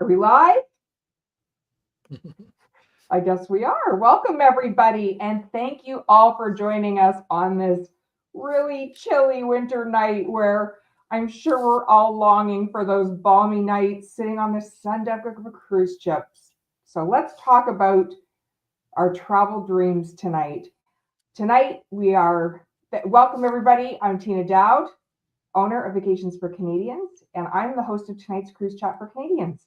Are we live? I guess we are. Welcome, everybody, and thank you all for joining us on this really chilly winter night where I'm sure we're all longing for those balmy nights sitting on the sun deck of a cruise ship. So let's talk about our travel dreams tonight. Tonight, welcome, everybody. I'm Tina Dowd, owner of Vacations for Canadians, and I'm the host of tonight's Cruise Chat for Canadians,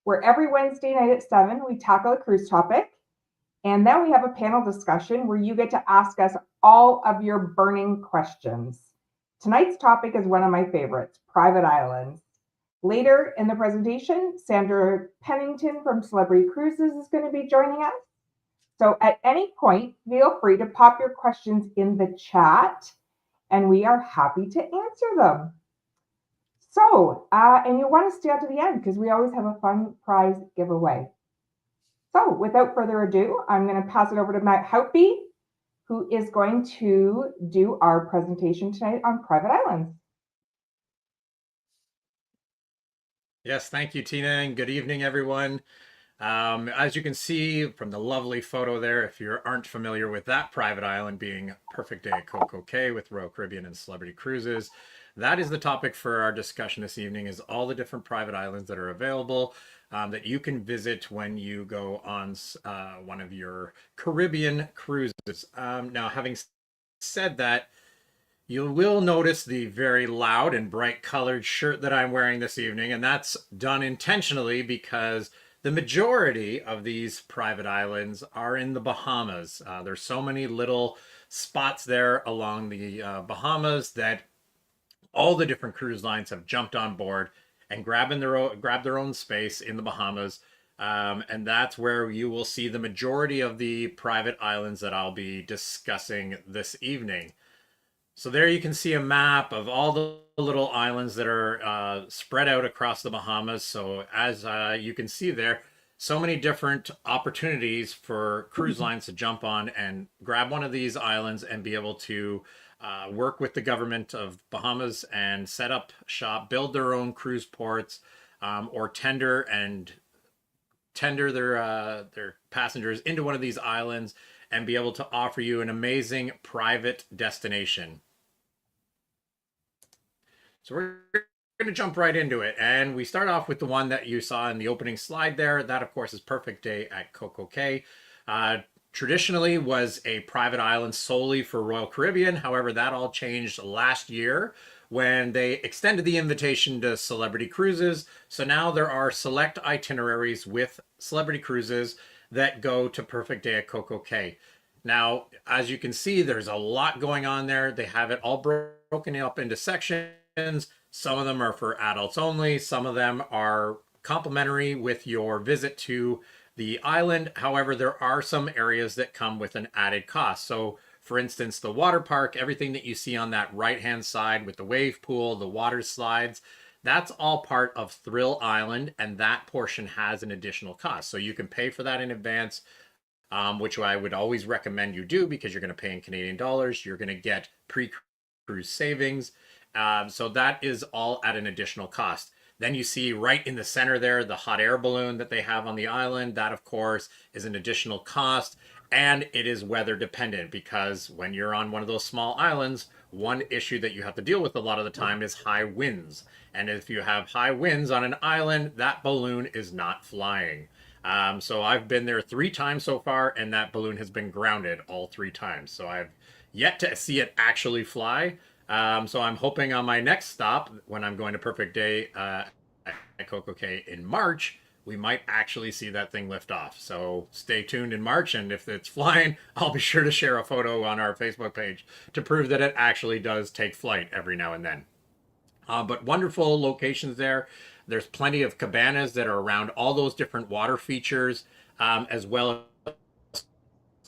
where every Wednesday night at 7, we tackle a cruise topic. And then we have a panel discussion where you get to ask us all of your burning questions. Tonight's topic is one of my favorites, private islands. Later in the presentation, Sandra Pennington from Celebrity Cruises is going to be joining us. So at any point, feel free to pop your questions in the chat, and we are happy to answer them. So, and you'll want to stay out to the end because we always have a fun prize giveaway. So without further ado, I'm going to pass it over to Matt Houtby, who is going to do our presentation tonight on private islands. Yes, thank you, Tina, and good evening, everyone. As you can see from the lovely photo there, if you aren't familiar with that private island being Perfect Day at CocoCay with Royal Caribbean and Celebrity Cruises, that is the topic for our discussion this evening, is all the different private islands that are available that you can visit when you go on one of your Caribbean cruises. Now, having said that, you will notice the very loud and bright colored shirt that I'm wearing this evening, and that's done intentionally because the majority of these private islands are in the Bahamas. There's so many little spots there along the Bahamas that all the different cruise lines have jumped on board and grabbed their own space in the Bahamas. And that's where you will see the majority of the private islands that I'll be discussing this evening. So there you can see a map of all the little islands that are spread out across the Bahamas. So as you can see there, so many different opportunities for cruise lines to jump on and grab one of these islands and be able to work with the government of Bahamas and set up shop, build their own cruise ports, or tender their passengers into one of these islands and be able to offer you an amazing private destination. So we're going to jump right into it. And we start off with the one that you saw in the opening slide there. That, of course, is Perfect Day at CocoCay. Traditionally was a private island solely for Royal Caribbean. However, that all changed last year when they extended the invitation to Celebrity Cruises. So now there are select itineraries with Celebrity Cruises that go to Perfect Day at CocoCay. Now, as you can see, there's a lot going on there. They have it all broken up into sections. Some of them are for adults only. Some of them are complimentary with your visit to the island. However, there are some areas that come with an added cost. So for instance, the water park, everything that you see on that right-hand side with the wave pool, the water slides, that's all part of Thrill Island, and that portion has an additional cost. So you can pay for that in advance, which I would always recommend you do because you're going to pay in Canadian dollars. You're going to get pre-cruise savings. So that is all at an additional cost. Then you see right in the center there, the hot air balloon that they have on the island. That, of course, is an additional cost. And it is weather dependent because when you're on one of those small islands, one issue that you have to deal with a lot of the time is high winds. And if you have high winds on an island, that balloon is not flying. So I've been there 3 times so far, and that balloon has been grounded all 3 times. So I've yet to see it actually fly. So I'm hoping on my next stop, when I'm going to Perfect Day at CocoCay in March, we might actually see that thing lift off. So stay tuned in March, and if it's flying, I'll be sure to share a photo on our Facebook page to prove that it actually does take flight every now and then. But wonderful locations there. There's plenty of cabanas that are around all those different water features, as well as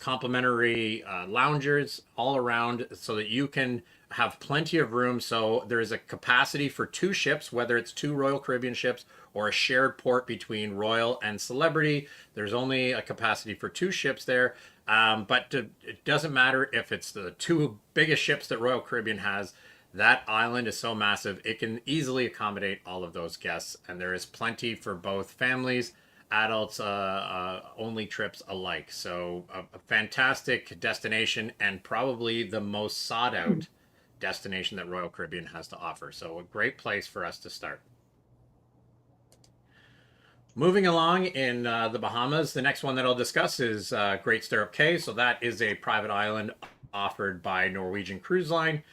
complimentary loungers all around so that you can have plenty of room. So there is a capacity for 2 ships, whether it's 2 Royal Caribbean ships or a shared port between Royal and Celebrity. There's only a capacity for 2 ships there. But it doesn't matter if it's the 2 biggest ships that Royal Caribbean has. That island is so massive, it can easily accommodate all of those guests, and there is plenty for both families, adults, only trips alike. So, a fantastic destination, and probably the most sought out destination that Royal Caribbean has to offer. So, a great place for us to start. Moving along in the Bahamas, the next one that I'll discuss is Great Stirrup Cay. So that is a private island offered by Norwegian Cruise Line.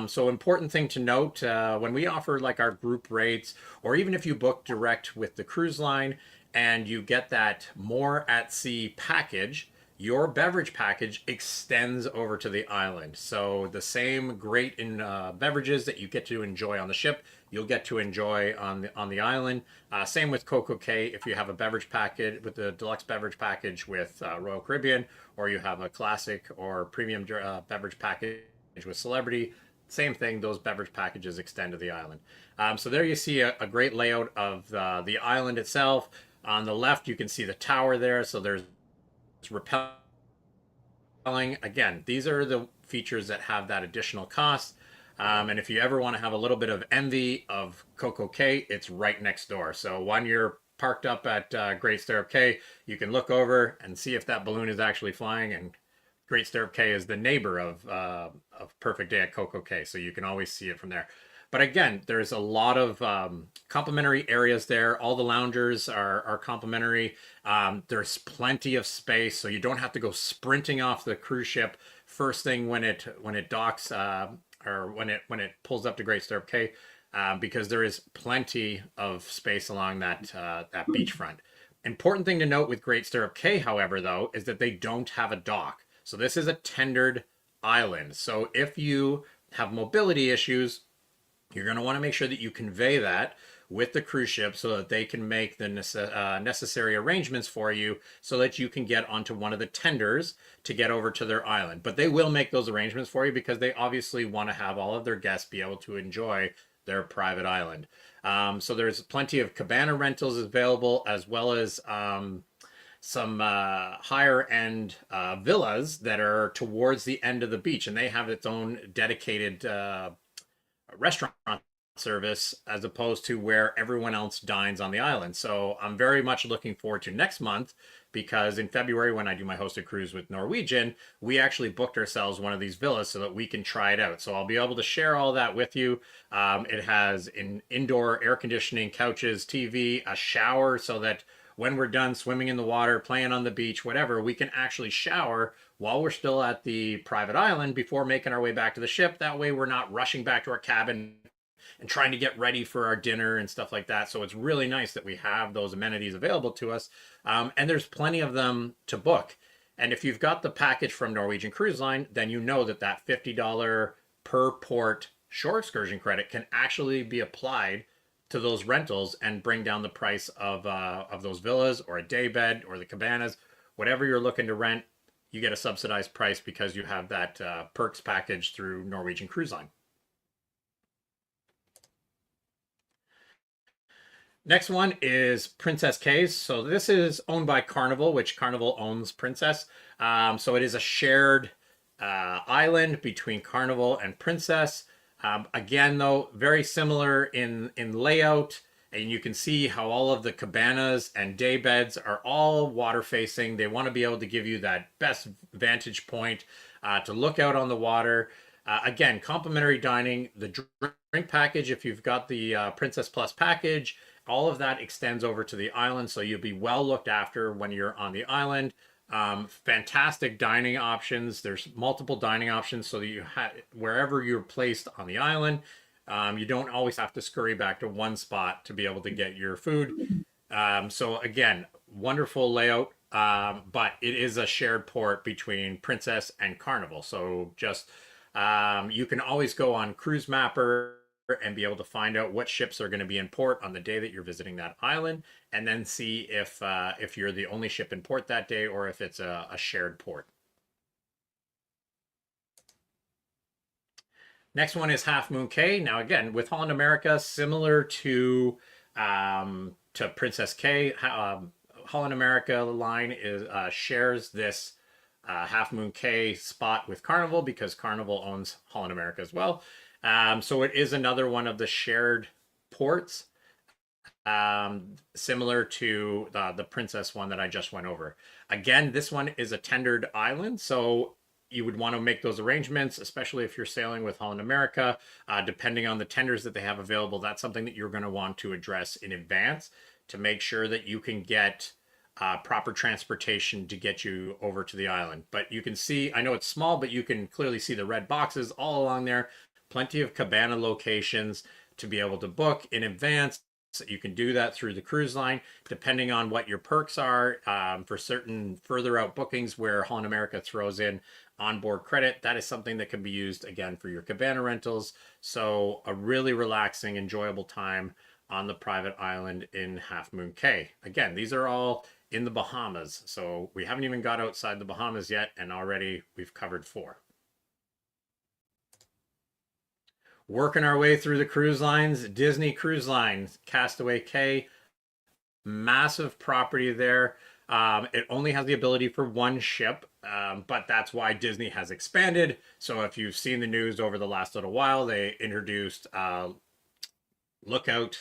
So important thing to note when we offer like our group rates, or even if you book direct with the cruise line and you get that more at sea package, your beverage package extends over to the island. So the same great in beverages that you get to enjoy on the ship, you'll get to enjoy on the island. Same with CocoCay. If you have a beverage package with the deluxe beverage package with Royal Caribbean, or you have a classic or premium beverage package with Celebrity, same thing. Those beverage packages extend to the island. So there you see a great layout of the island itself. On the left, you can see the tower there. So there's rappelling. Again, these are the features that have that additional cost. And if you ever want to have a little bit of envy of CocoCay, it's right next door. So when you're parked up at Great Stirrup Cay, you can look over and see if that balloon is actually flying. And Great Stirrup Cay is the neighbor of Perfect Day at CocoCay, so you can always see it from there. But again, there's a lot of complimentary areas there. All the loungers are complimentary. There's plenty of space, so you don't have to go sprinting off the cruise ship first thing when it docks or when it pulls up to Great Stirrup Cay, because there is plenty of space along that beachfront. Important thing to note with Great Stirrup Cay, however, though, is that they don't have a dock. So this is a tendered island. So if you have mobility issues, you're going to want to make sure that you convey that with the cruise ship so that they can make the necessary arrangements for you so that you can get onto one of the tenders to get over to their island. But they will make those arrangements for you because they obviously want to have all of their guests be able to enjoy their private island. So there's plenty of cabana rentals available, as well as some higher end villas that are towards the end of the beach, and they have its own dedicated restaurant service as opposed to where everyone else dines on the island. So I'm very much looking forward to next month, because in February, when I do my hosted cruise with Norwegian, we actually booked ourselves one of these villas so that we can try it out. So I'll be able to share all that with you. It has an indoor air conditioning, couches, TV, a shower, so that when we're done swimming in the water, playing on the beach, whatever, we can actually shower while we're still at the private island before making our way back to the ship. That way we're not rushing back to our cabin and trying to get ready for our dinner and stuff like that. So it's really nice that we have those amenities available to us. And there's plenty of them to book. And if you've got the package from Norwegian Cruise Line, then you know that that $50 per port shore excursion credit can actually be applied to those rentals and bring down the price of those villas or a day bed or the cabanas. Whatever you're looking to rent, you get a subsidized price because you have that perks package through Norwegian Cruise Line. Next one is Princess Cays. So this is owned by Carnival, which Carnival owns Princess. So it is a shared island between Carnival and Princess. Again, though, very similar in layout. And you can see how all of the cabanas and day beds are all water facing. They want to be able to give you that best vantage point to look out on the water. Again, complimentary dining, the drink package, if you've got the Princess Plus package, all of that extends over to the island. So you'll be well looked after when you're on the island. Fantastic dining options. There's multiple dining options so that you have, wherever you're placed on the island, you don't always have to scurry back to one spot to be able to get your food. So again, wonderful layout, but it is a shared port between Princess and Carnival. So just you can always go on Cruise Mapper and be able to find out what ships are going to be in port on the day that you're visiting that island, and then see if you're the only ship in port that day or if it's a shared port. Next one is Half Moon Cay. Now again, with Holland America, similar to Princess Cay, Holland America line is shares this Half Moon Cay spot with Carnival because Carnival owns Holland America as well. So it is another one of the shared ports, similar to the Princess one that I just went over. Again, this one is a tendered island, so you would want to make those arrangements, especially if you're sailing with Holland America. Depending on the tenders that they have available, that's something that you're going to want to address in advance to make sure that you can get proper transportation to get you over to the island. But you can see, I know it's small, but you can clearly see the red boxes all along there. Plenty of cabana locations to be able to book in advance. So you can do that through the cruise line, depending on what your perks are. For certain further out bookings where Holland America throws in onboard credit, that is something that can be used again for your cabana rentals. So a really relaxing, enjoyable time on the private island in Half Moon Cay. Again, these are all in the Bahamas. So we haven't even got outside the Bahamas yet, and already we've covered 4. Working our way through the cruise lines, Disney Cruise Lines, Castaway Cay, massive property there. It only has the ability for one ship, but that's why Disney has expanded. So if you've seen the news over the last little while, they introduced Lookout.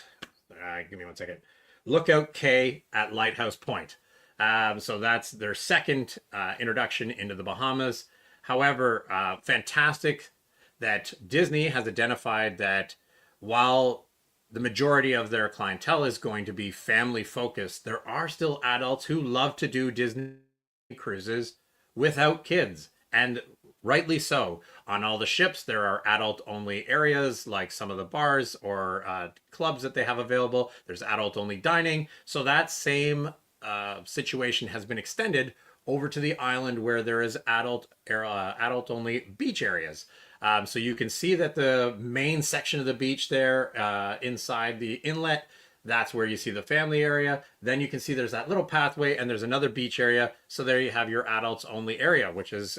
Give me one second. Lookout Cay at Lighthouse Point. So that's their second introduction into the Bahamas. However, fantastic that Disney has identified that while the majority of their clientele is going to be family focused, there are still adults who love to do Disney cruises without kids. And rightly so. On all the ships, there are adult only areas like some of the bars or clubs that they have available. There's adult only dining. So that same situation has been extended over to the island where there is adult only beach areas. So you can see that the main section of the beach there inside the inlet, that's where you see the family area. Then you can see there's that little pathway and there's another beach area. So there you have your adults only area, which is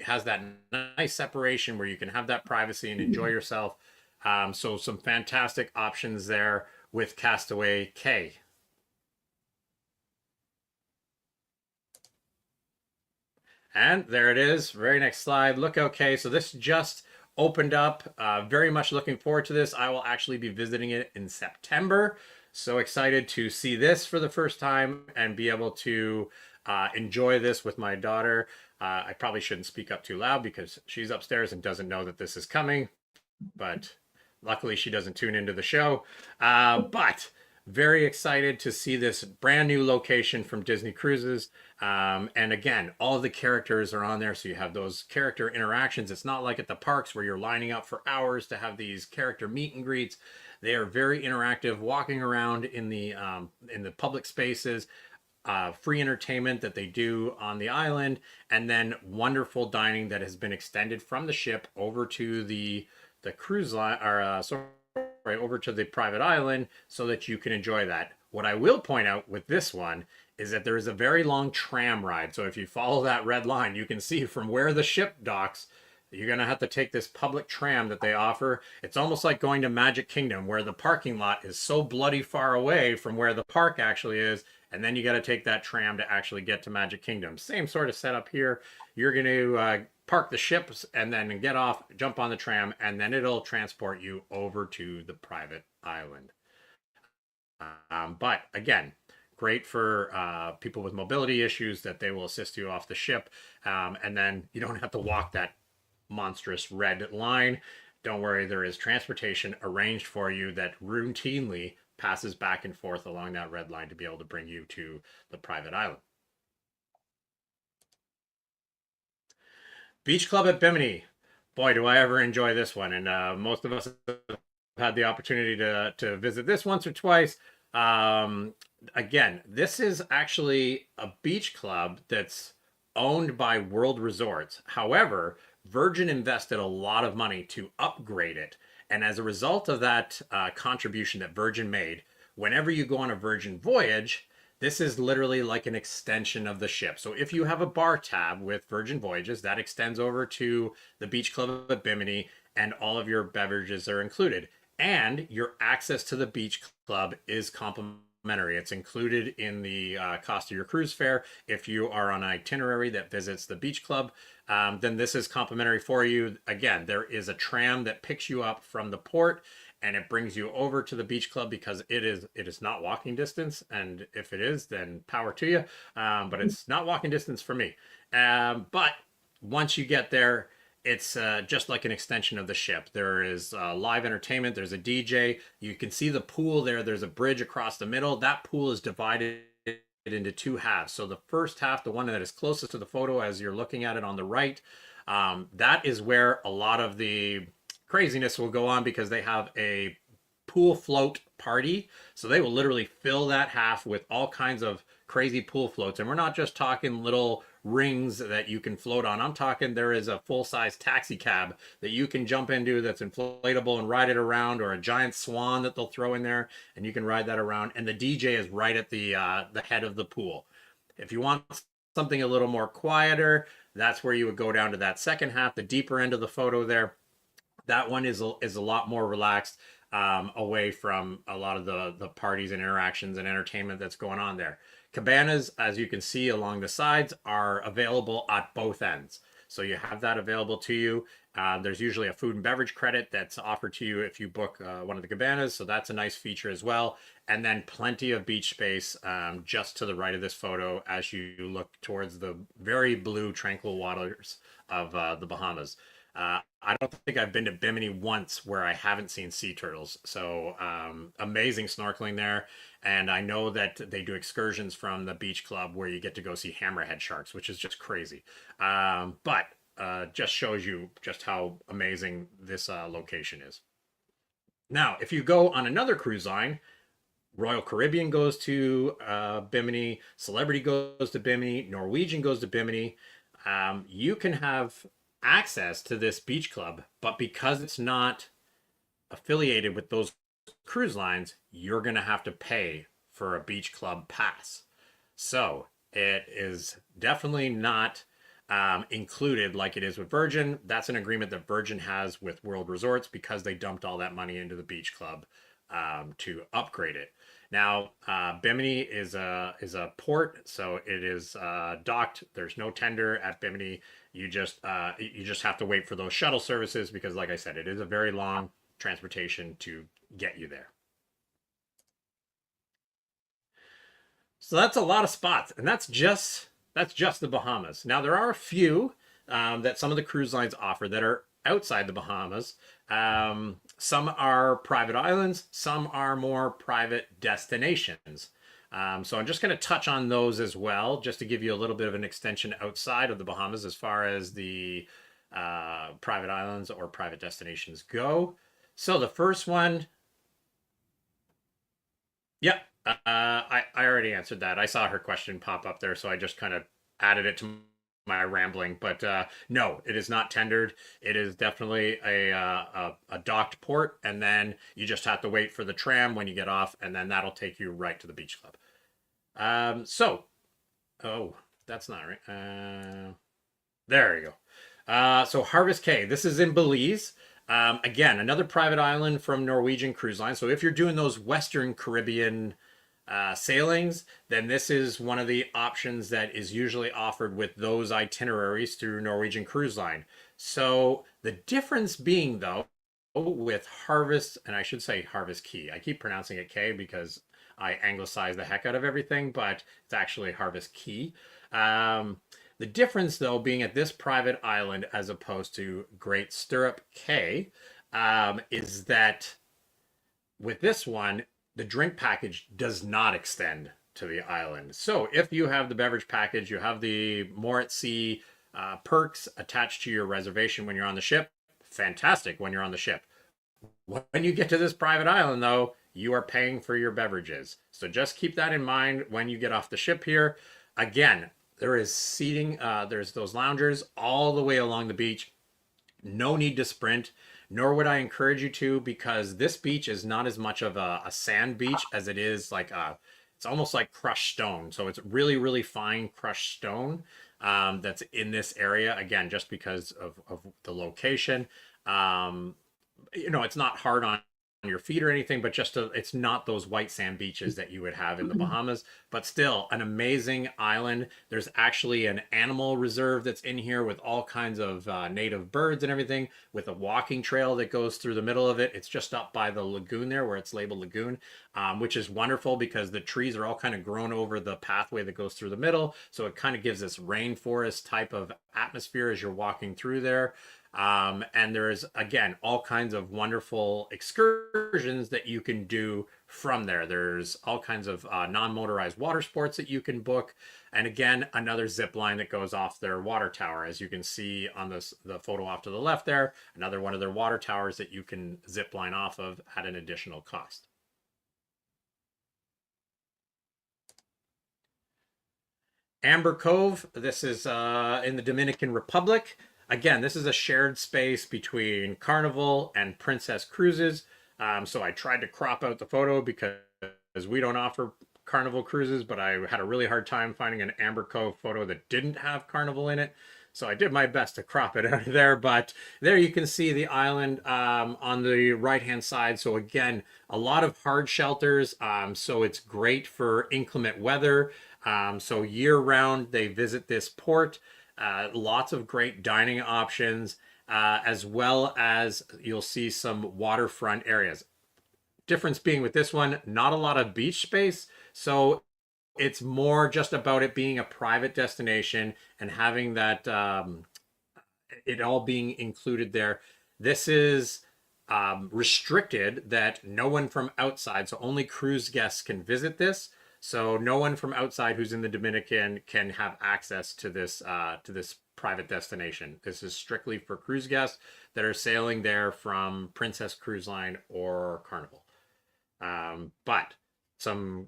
has that nice separation where you can have that privacy and enjoy yourself. So some fantastic options there with Castaway Cay. And there it is. Very next slide. Look, okay. So this just opened up. Very much looking forward to this. I will actually be visiting it in September. So excited to see this for the first time and be able to enjoy this with my daughter. I probably shouldn't speak up too loud because she's upstairs and doesn't know that this is coming. But luckily she doesn't tune into the show. But very excited to see this brand new location from Disney Cruises. And again, all the characters are on there. So you have those character interactions. It's not like at the parks where you're lining up for hours to have these character meet and greets. They are very interactive, walking around in the public spaces, free entertainment that they do on the island, and then wonderful dining that has been extended from the ship over to the cruise line, or sorry, over to the private island so that you can enjoy that. What I will point out with this one is that there is a very long tram ride. So if you follow that red line, you can see from where the ship docks, you're going to have to take this public tram that they offer. It's almost like going to Magic Kingdom where the parking lot is so bloody far away from where the park actually is. And then you got to take that tram to actually get to Magic Kingdom. Same sort of setup here. You're going to park the ships and then get off, jump on the tram, and then it'll transport you over to the private island. But again, great for people with mobility issues that they will assist you off the ship. And then you don't have to walk that monstrous red line. Don't worry, there is transportation arranged for you that routinely passes back and forth along that red line to be able to bring you to the private island. Beach Club at Bimini. Boy, do I ever enjoy this one. And most of us have had the opportunity to visit this once or twice. Again, this is actually a beach club that's owned by World Resorts. However, Virgin invested a lot of money to upgrade it. And as a result of that contribution that Virgin made, whenever you go on a Virgin voyage, this is literally like an extension of the ship. So if you have a bar tab with Virgin Voyages, that extends over to the Beach Club at Bimini, and all of your beverages are included. And your access to the beach club is complimentary complimentary. It's included in the cost of your cruise fare. If you are on an itinerary that visits the beach club, then this is complimentary for you. Again, there is a tram that picks you up from the port and it brings you over to the beach club because it is not walking distance. And if it is, then power to you. But it's not walking distance for me. But once you get there, it's just like an extension of the ship. There is live entertainment. There's a DJ. You can see the pool there. There's a bridge across the middle. That pool is divided into two halves. So the first half, the one that is closest to the photo as you're looking at it on the right, that is where a lot of the craziness will go on because they have a pool float party. So they will literally fill that half with all kinds of crazy pool floats. And we're not just talking little rings that you can float on. I'm talking there is a full-size taxi cab that you can jump into that's inflatable and ride it around, or a giant swan that they'll throw in there and you can ride that around. And the DJ is right at the head of the pool. If you want something a little more quieter, that's where you would go down to that second half, the deeper end of the photo there. That one is a lot more relaxed, away from a lot of the parties and interactions and entertainment that's going on there. Cabanas, as you can see along the sides, are available at both ends. So you have that available to you. There's usually a food and beverage credit that's offered to you if you book one of the cabanas. So that's a nice feature as well. And then plenty of beach space just to the right of this photo as you look towards the very blue, tranquil waters of the Bahamas. I don't think I've been to Bimini once where I haven't seen sea turtles. So amazing snorkeling there. And I know that they do excursions from the beach club where you get to go see hammerhead sharks, which is just crazy. But just shows you just how amazing this location is. Now, if you go on another cruise line, Royal Caribbean goes to Bimini, Celebrity goes to Bimini, Norwegian goes to Bimini. You can have access to this beach club, but because it's not affiliated with those cruise lines, you're going to have to pay for a beach club pass. So it is definitely not included like it is with Virgin. That's an agreement that Virgin has with World Resorts because they dumped all that money into the beach club to upgrade it. Now, Bimini is a port, so it is docked. There's no tender at Bimini. You just have to wait for those shuttle services because, like I said, it is a very long transportation to get you there. So that's a lot of spots, and that's just the Bahamas. Now there are a few that some of the cruise lines offer that are outside the Bahamas. Some are private islands, some are more private destinations. So I'm just going to touch on those as well, just to give you a little bit of an extension outside of the Bahamas as far as the private islands or private destinations go. So the first one, yep, I already answered that. I saw her question pop up there, so I just kind of added it to my rambling. But no, it is not tendered. It is definitely a docked port, and then you just have to wait for the tram when you get off, and then that'll take you right to the beach club. Oh, that's not right. There you go. So Harvest Cay, this is in Belize. Again, another private island from Norwegian Cruise Line. So if you're doing those Western Caribbean sailings, then this is one of the options that is usually offered with those itineraries through Norwegian Cruise Line. So the difference being, though, with Harvest, and I should say Harvest Key. I keep pronouncing it K because I anglicize the heck out of everything, but it's actually Harvest Key. The difference, though, being at this private island as opposed to Great Stirrup Cay, is that with this one, the drink package does not extend to the island. So if you have the beverage package, you have the more at sea perks attached to your reservation when you're on the ship, fantastic when you're on the ship. When you get to this private island, though, you are paying for your beverages. So just keep that in mind when you get off the ship here. Again, there is seating, there's those loungers all the way along the beach. No need to sprint, nor would I encourage you to, because this beach is not as much of a sand beach as it is like it's almost like crushed stone. So it's really, really fine crushed stone that's in this area. Again, just because of the location. You know, it's not hard on your feet or anything, but it's not those white sand beaches that you would have in the Bahamas, but still an amazing island. There's actually an animal reserve that's in here with all kinds of native birds and everything, with a walking trail that goes through the middle of it. It's just up by the lagoon there where it's labeled lagoon, which is wonderful because the trees are all kind of grown over the pathway that goes through the middle. So it kind of gives this rainforest type of atmosphere as you're walking through there. And there's, again, all kinds of wonderful excursions that you can do from there. There's all kinds of non-motorized water sports that you can book. And again, another zip line that goes off their water tower. As you can see on the photo off to the left there, another one of their water towers that you can zip line off of at an additional cost. Amber Cove, this is in the Dominican Republic. Again, this is a shared space between Carnival and Princess Cruises. So I tried to crop out the photo because we don't offer Carnival cruises, but I had a really hard time finding an Amber Cove photo that didn't have Carnival in it. So I did my best to crop it out of there, but there you can see the island on the right-hand side. So again, a lot of hard shelters. So it's great for inclement weather. So year-round, they visit this port. Lots of great dining options, as well as you'll see some waterfront areas. Difference being with this one, not a lot of beach space. So it's more just about it being a private destination and having that, it all being included there. This is restricted that no one from outside, so only cruise guests can visit this. So no one from outside who's in the Dominican can have access to this private destination. This is strictly for cruise guests that are sailing there from Princess Cruise Line or Carnival. But some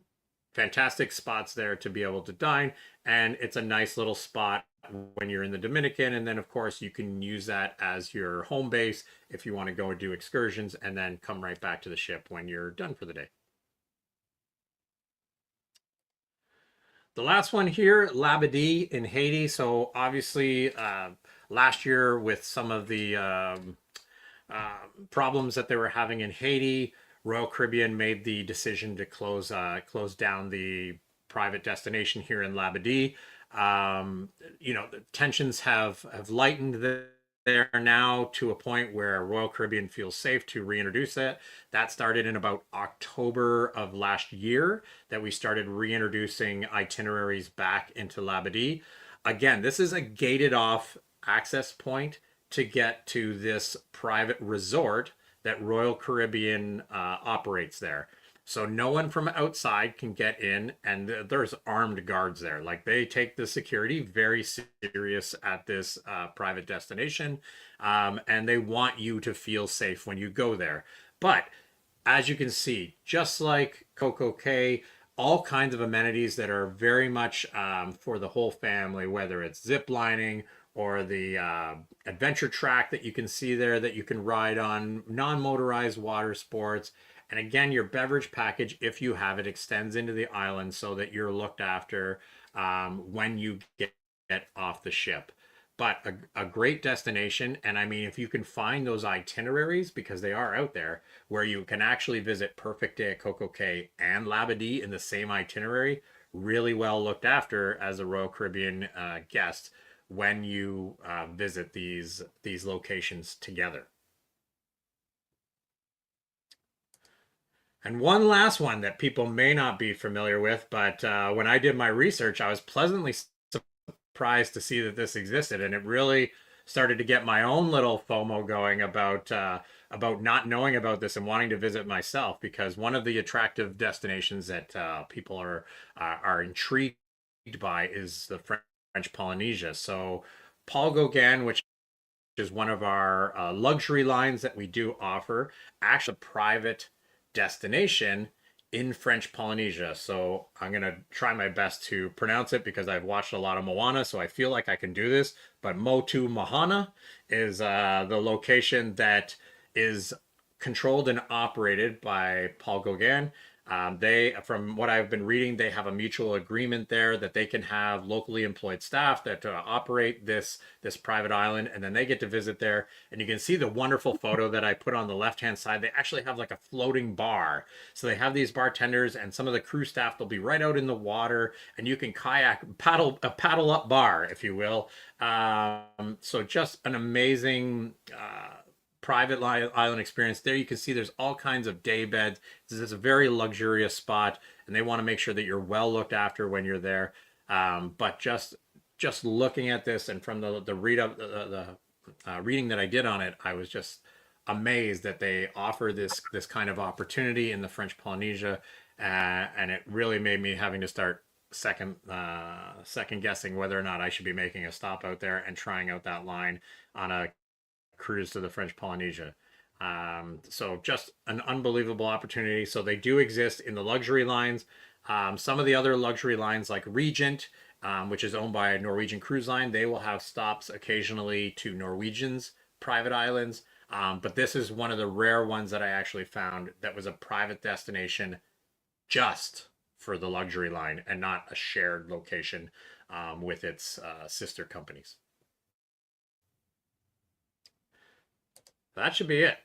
fantastic spots there to be able to dine, and it's a nice little spot when you're in the Dominican. And then of course you can use that as your home base if you want to go and do excursions and then come right back to the ship when you're done for the day. The last one here, Labadee in Haiti. So obviously, last year with some of the problems that they were having in Haiti, Royal Caribbean made the decision to close down the private destination here in Labadee. The tensions have lightened there now to a point where Royal Caribbean feels safe to reintroduce it. That started in about October of last year that we started reintroducing itineraries back into Labadee. Again, this is a gated off access point to get to this private resort that Royal Caribbean operates there. So no one from outside can get in, and there's armed guards there. Like, they take the security very serious at this private destination, and they want you to feel safe when you go there. But as you can see, just like CocoCay, all kinds of amenities that are very much for the whole family, whether it's zip lining or the adventure track that you can see there that you can ride on, non-motorized water sports. And again, your beverage package, if you have it, extends into the island so that you're looked after when you get off the ship. But a great destination. And I mean, if you can find those itineraries, because they are out there, where you can actually visit Perfect Day at CocoCay and Labadee in the same itinerary, really well looked after as a Royal Caribbean guest when you visit these locations together. And one last one that people may not be familiar with, but when I did my research, I was pleasantly surprised to see that this existed, and it really started to get my own little FOMO going about not knowing about this and wanting to visit myself, because one of the attractive destinations that people are intrigued by is the French Polynesia. So Paul Gauguin, which is one of our luxury lines that we do offer, actually a private destination in French Polynesia. So I'm going to try my best to pronounce it because I've watched a lot of Moana, so I feel like I can do this. But Motu Mahana is the location that is controlled and operated by Paul Gauguin. From what I've been reading, they have a mutual agreement there that they can have locally employed staff that operate this private island, and then they get to visit there. And you can see the wonderful photo that I put on the left hand side. They actually have like a floating bar, so they have these bartenders, and some of the crew staff. They'll be right out in the water, and you can kayak paddle up bar, if you will. So just an amazing. Private island experience. There you can see there's all kinds of day beds. This is a very luxurious spot, and they want to make sure that you're well looked after when you're there. But just looking at this, and from the read up the reading that I did on it, I was just amazed that they offer this kind of opportunity in the French Polynesia, and it really made me having to start second guessing whether or not I should be making a stop out there and trying out that line on a cruise to the French Polynesia. So just an unbelievable opportunity. So they do exist in the luxury lines. Some of the other luxury lines like Regent, which is owned by a Norwegian cruise line, they will have stops occasionally to Norwegian's private islands. But this is one of the rare ones that I actually found that was a private destination just for the luxury line and not a shared location with its sister companies. That should be it.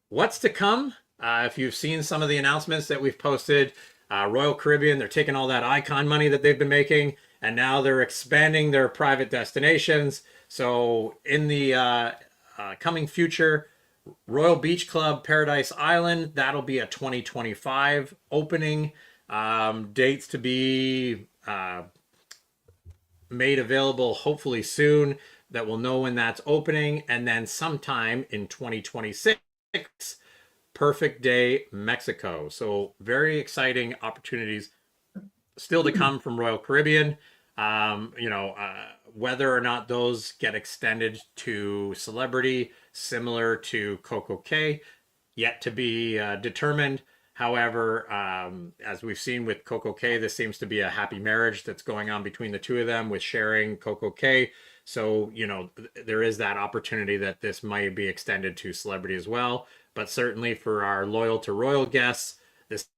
What's to come? If you've seen some of the announcements that we've posted, Royal Caribbean, they're taking all that icon money that they've been making, and now they're expanding their private destinations. So in the coming future, Royal Beach Club Paradise Island, that'll be a 2025 opening. Dates to be made available hopefully soon, that we'll know when that's opening. And then sometime in 2026, Perfect Day Mexico. So very exciting opportunities still to come from Royal Caribbean. Whether or not those get extended to Celebrity, similar to CocoCay, yet to be determined. However, as we've seen with CocoCay, this seems to be a happy marriage that's going on between the two of them with sharing CocoCay. So, there is that opportunity that this might be extended to Celebrity as well. But certainly for our loyal to Royal guests, this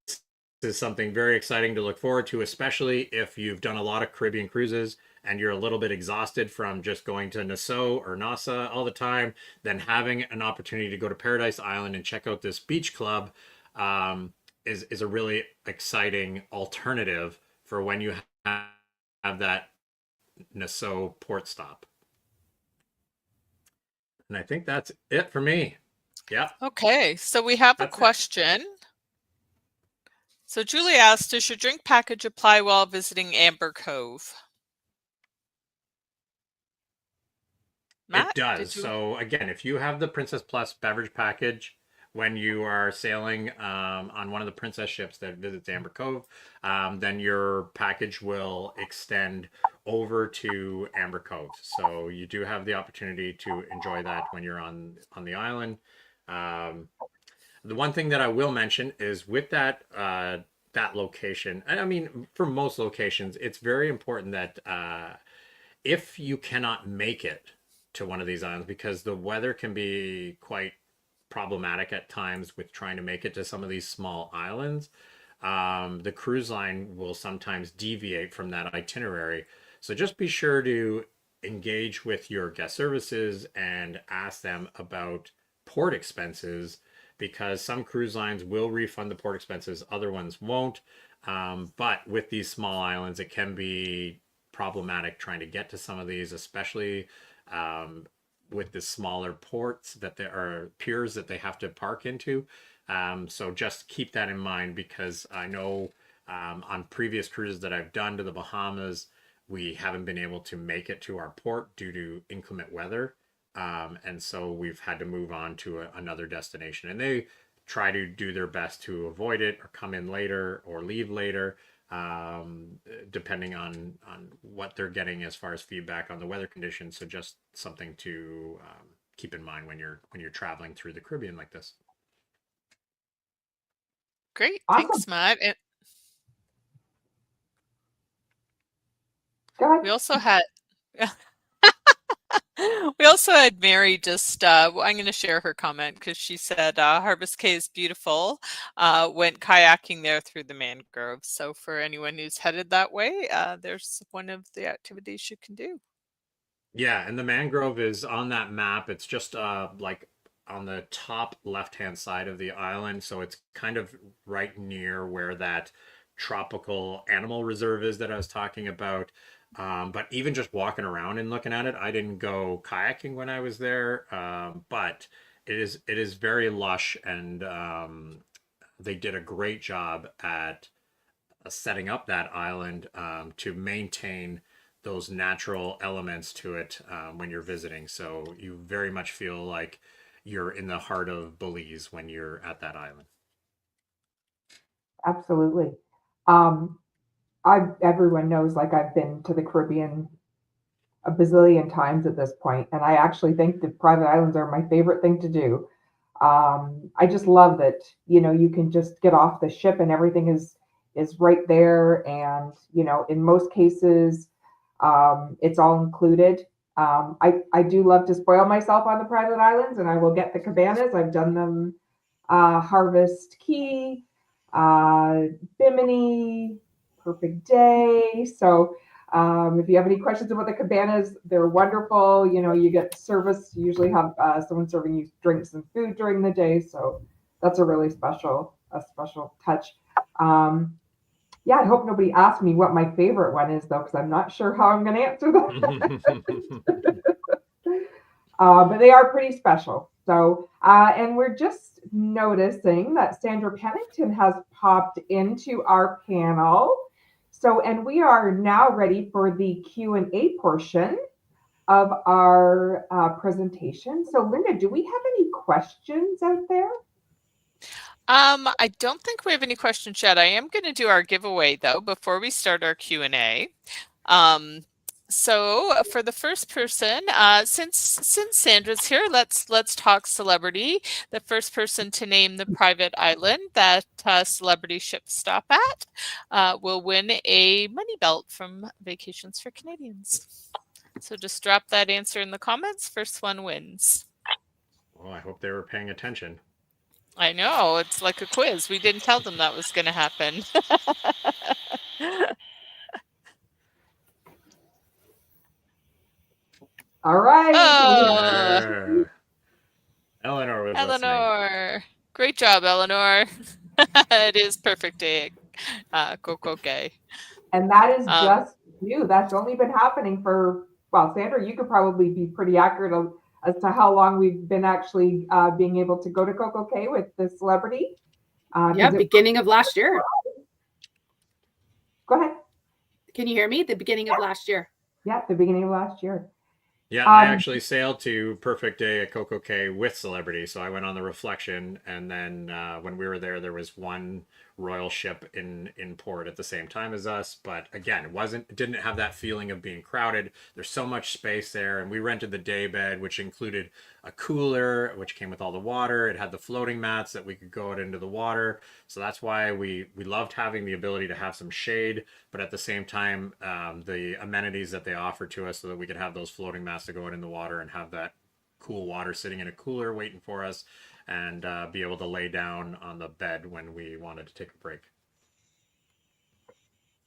is something very exciting to look forward to, especially if you've done a lot of Caribbean cruises and you're a little bit exhausted from just going to Nassau or Nassau all the time. Then having an opportunity to go to Paradise Island and check out this beach club is a really exciting alternative for when you have that Nassau port stop. And I think that's it for me. Yeah. Okay, so we have a question. So Julie asked, does your drink package apply while visiting Amber Cove? Matt, it does. So again, if you have the Princess Plus beverage package, when you are sailing on one of the Princess ships that visits Amber Cove, then your package will extend over to Amber Cove. So you do have the opportunity to enjoy that when you're on the island. The one thing that I will mention is with that location, I mean, for most locations, it's very important that if you cannot make it to one of these islands, because the weather can be quite problematic at times with trying to make it to some of these small islands, the cruise line will sometimes deviate from that itinerary. So just be sure to engage with your guest services and ask them about port expenses, because some cruise lines will refund the port expenses, other ones won't. But with these small islands, it can be problematic trying to get to some of these, especially with the smaller ports that there are piers that they have to park into. So just keep that in mind, because I know on previous cruises that I've done to the Bahamas, we haven't been able to make it to our port due to inclement weather. And so we've had to move on to another destination, and they try to do their best to avoid it or come in later or leave later, depending on what they're getting as far as feedback on the weather conditions. So just something to keep in mind when you're traveling through the Caribbean like this. Great. Awesome. Thanks, Matt. And go ahead. We also had We also had Mary just, I'm going to share her comment because she said Harvest Cay is beautiful. Went kayaking there through the mangroves. So for anyone who's headed that way, there's one of the activities you can do. Yeah, and the mangrove is on that map. It's just like on the top left-hand side of the island, so it's kind of right near where that tropical animal reserve is that I was talking about. But even just walking around and looking at it, I didn't go kayaking when I was there, but it is very lush, and they did a great job at setting up that island to maintain those natural elements to it when you're visiting. So you very much feel like you're in the heart of Belize when you're at that island. Absolutely. Everyone knows, like, I've been to the Caribbean a bazillion times at this point, and I actually think the private islands are my favorite thing to do. I just love that, you can just get off the ship and everything is right there, and in most cases, it's all included. I do love to spoil myself on the private islands, and I will get the cabanas. I've done them, Harvest Key, Bimini, Perfect Day. So if you have any questions about the cabanas, they're wonderful. You get service. You usually have someone serving you drinks and food during the day. So that's a really special touch. Yeah, I hope nobody asked me what my favorite one is, though, because I'm not sure how I'm going to answer that. But they are pretty special. So, and we're just noticing that Sandra Pennington has popped into our panel. So, and we are now ready for the Q&A portion of our presentation. So, Linda, do we have any questions out there? I don't think we have any questions yet. I am going to do our giveaway though before we start our Q&A. So for the first person, since Sandra's here, let's talk celebrity. The first person to name the private island that celebrity ships stop at will win a money belt from Vacations for Canadians. So just drop that answer in the comments. First one wins. Well, I hope they were paying attention. I know, it's like a quiz. We didn't tell them that was going to happen. All right. Oh, Eleanor was Eleanor. Great job, Eleanor. It is Perfect Day at CocoCay. And that is just new. That's only been happening for, well, Sandra, you could probably be pretty accurate as to how long we've been actually being able to go to CocoCay with the celebrity. Yeah, beginning of last year. Go ahead. Can you hear me? The beginning of last year. Yeah, the beginning of last year. Yeah, I actually sailed to Perfect Day at CocoCay with celebrity. So I went on the Reflection, and then when we were there was one royal ship in port at the same time as us. But again, it didn't have that feeling of being crowded. There's so much space there, and we rented the day bed, which included a cooler, which came with all the water. It had the floating mats that we could go out into the water. So that's why we loved having the ability to have some shade, but at the same time, the amenities that they offered to us so that we could have those floating mats to go out in the water and have that cool water sitting in a cooler waiting for us, and be able to lay down on the bed when we wanted to take a break.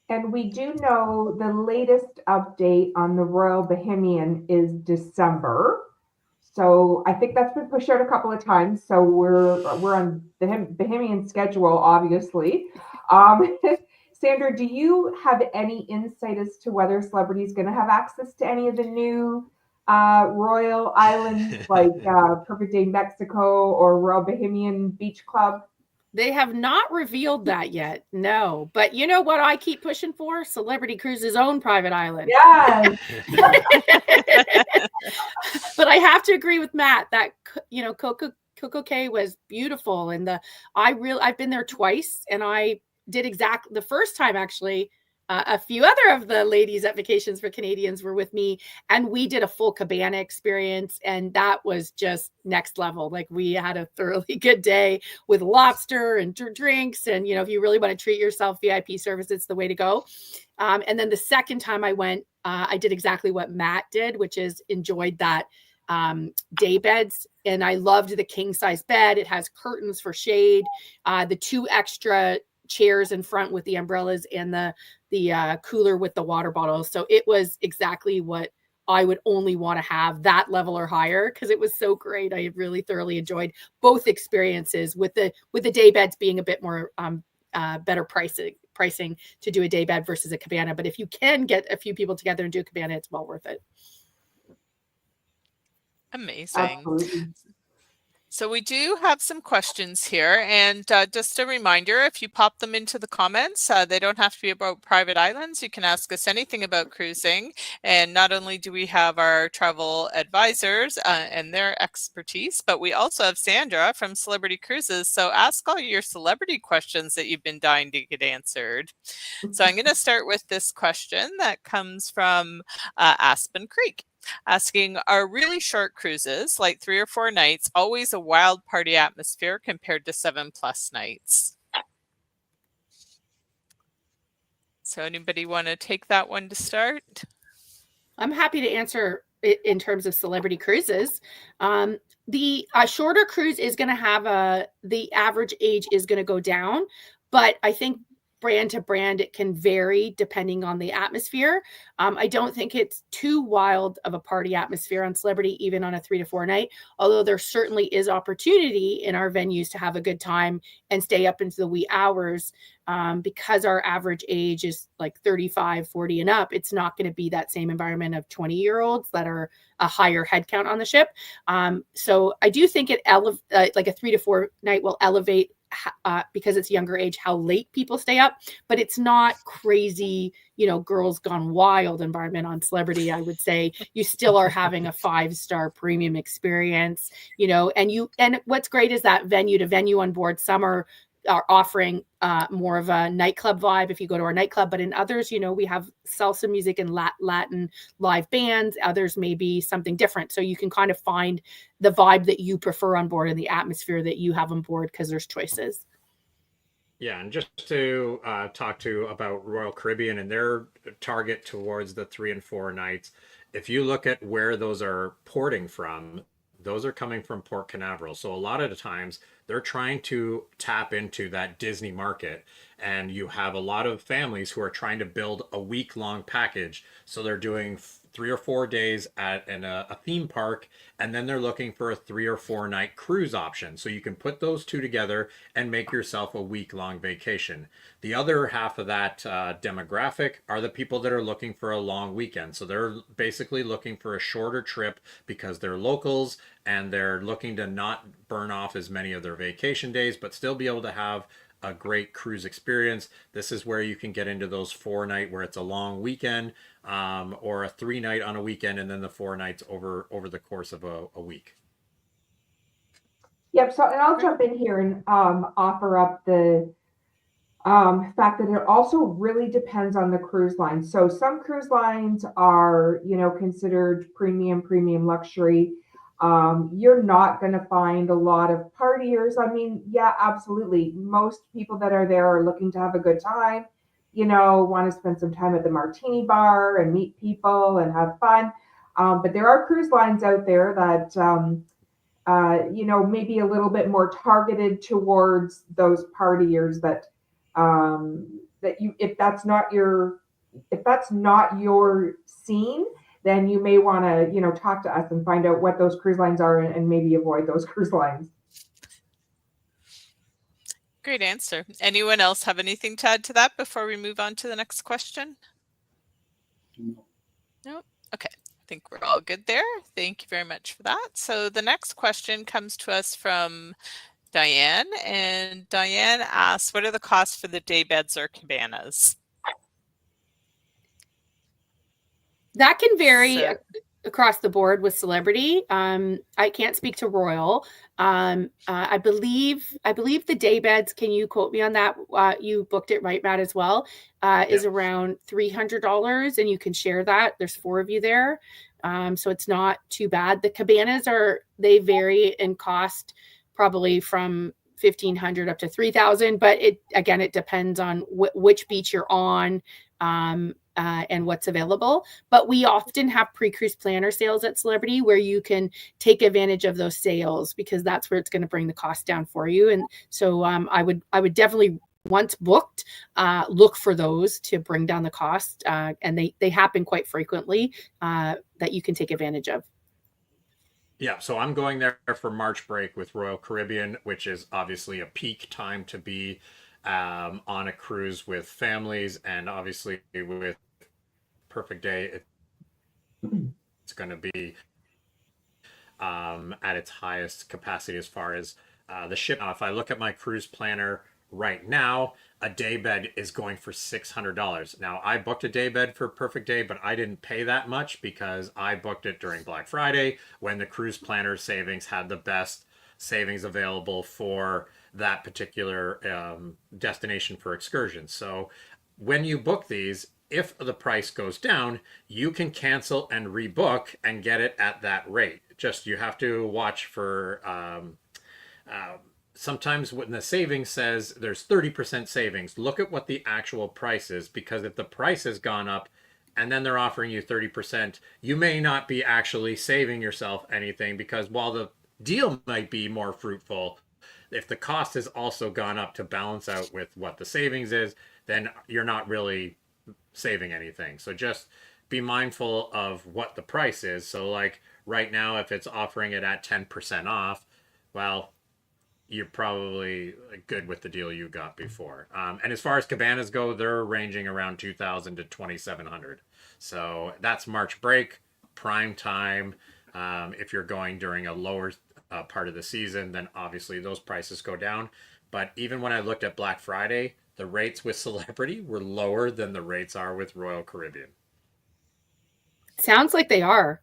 And we do know the latest update on the Royal Bohemian is December. So I think that's been pushed out a couple of times. So we're on the Bohemian schedule, obviously. Sandra, do you have any insight as to whether celebrity is going to have access to any of the new Royal Islands, like Perfect Day Mexico or Royal Bohemian Beach Club? They have not revealed that yet, no. But you know what I keep pushing for? Celebrity Cruise's own private island. Yes. But I have to agree with Matt that, CocoCay was beautiful. And I've been there twice, and I did exactly the first time, actually. A few other of the ladies at Vacations for Canadians were with me, and we did a full cabana experience, and that was just next level. Like, we had a thoroughly good day with lobster and drinks, and if you really want to treat yourself, VIP service, it's the way to go. And then the second time I went, I did exactly what Matt did, which is enjoyed that day beds, and I loved the king size bed. It has curtains for shade, the 2 extra chairs in front with the umbrellas, and the cooler with the water bottles. So it was exactly what I would only want to have, that level or higher, because it was so great. I really thoroughly enjoyed both experiences, with the day beds being a bit more better pricing to do a day bed versus a cabana. But if you can get a few people together and do a cabana, it's well worth it. Amazing. Absolutely. So we do have some questions here, and just a reminder, if you pop them into the comments, they don't have to be about private islands. You can ask us anything about cruising, and not only do we have our travel advisors and their expertise, but we also have Sandra from Celebrity Cruises. So ask all your celebrity questions that you've been dying to get answered. So I'm going to start with this question that comes from Aspen Creek, asking, are really short cruises, like 3 or 4 nights, always a wild party atmosphere compared to 7+ nights? So anybody want to take that one to start? I'm happy to answer it in terms of Celebrity Cruises. The shorter cruise is going to have the average age is going to go down, but I think brand to brand, it can vary depending on the atmosphere. I don't think it's too wild of a party atmosphere on Celebrity, even on a 3 to 4 night, although there certainly is opportunity in our venues to have a good time and stay up into the wee hours. Because our average age is like 35, 40 and up, it's not going to be that same environment of 20-year-olds that are a higher head count on the ship. So I do think like a 3 to 4 night will elevate, because it's younger age, how late people stay up, but it's not crazy, girls gone wild environment on Celebrity. I would say you still are having a 5-star premium experience, and what's great is that venue to venue on board. Some are offering more of a nightclub vibe if you go to our nightclub, but in others, we have salsa music and Latin live bands. Others may be something different. So you can kind of find the vibe that you prefer on board and the atmosphere that you have on board, because there's choices. Yeah, and just to talk to about Royal Caribbean and their target towards the 3 and 4 nights, if you look at where those are porting from, those are coming from Port Canaveral. So a lot of the times they're trying to tap into that Disney market, and you have a lot of families who are trying to build a week-long package. So they're doing 3 or 4 days at a theme park, and then they're looking for a 3 or 4 night cruise option. So you can put those two together and make yourself a week-long vacation. The other half of that demographic are the people that are looking for a long weekend. So they're basically looking for a shorter trip because they're locals and they're looking to not burn off as many of their vacation days, but still be able to have a great cruise experience. This is where you can get into those 4 night where it's a long weekend, or a 3 night on a weekend, and then the 4 nights over the course of a week. Yep. So, and I'll jump in here and offer up the fact that it also really depends on the cruise line. So some cruise lines are, considered premium luxury. You're not going to find a lot of partiers. I mean, yeah, absolutely. Most people that are there are looking to have a good time, want to spend some time at the martini bar and meet people and have fun. But there are cruise lines out there that, maybe a little bit more targeted towards those partiers that if that's not your scene, then you may want to, talk to us and find out what those cruise lines are and maybe avoid those cruise lines. Great answer. Anyone else have anything to add to that before we move on to the next question? No? Okay. I think we're all good there. Thank you very much for that. So the next question comes to us from Diane, and Diane asks, what are the costs for the day beds or cabanas? That can vary across the board with Celebrity. I can't speak to Royal. I believe the day beds, can you quote me on that? You booked it right, Matt, as well, is around $300, and you can share that. There's 4 of you there. So it's not too bad. The cabanas they vary in cost, probably from $1,500 up to $3,000, but it depends on which beach you're on. and what's available. But we often have pre-cruise planner sales at Celebrity where you can take advantage of those sales, because that's where it's going to bring the cost down for you. And so I would definitely, once booked, look for those to bring down the cost. And they happen quite frequently, that you can take advantage of. Yeah, so I'm going there for March break with Royal Caribbean, which is obviously a peak time to be on a cruise with families, and obviously with Perfect Day, it's going to be at its highest capacity as far as the ship. Now, if I look at my cruise planner right now, a day bed is going for $600. Now, I booked a day bed for Perfect Day, but I didn't pay that much because I booked it during Black Friday when the cruise planner savings had the best savings available for that particular destination for excursions. So when you book these, if the price goes down, you can cancel and rebook and get it at that rate. Just you have to watch for sometimes when the savings says there's 30% savings, look at what the actual price is, because if the price has gone up and then they're offering you 30%, you may not be actually saving yourself anything, because while the deal might be more fruitful, if the cost has also gone up to balance out with what the savings is, then you're not really saving anything. So just be mindful of what the price is. So like right now, if it's offering it at 10% off, well, you're probably good with the deal you got before. And as far as cabanas go, they're ranging around 2,000 to 2,700. So that's March break, prime time. If you're going during a lower part of the season, then obviously those prices go down. But even when I looked at Black Friday, the rates with Celebrity were lower than the rates are with Royal Caribbean. Sounds like they are,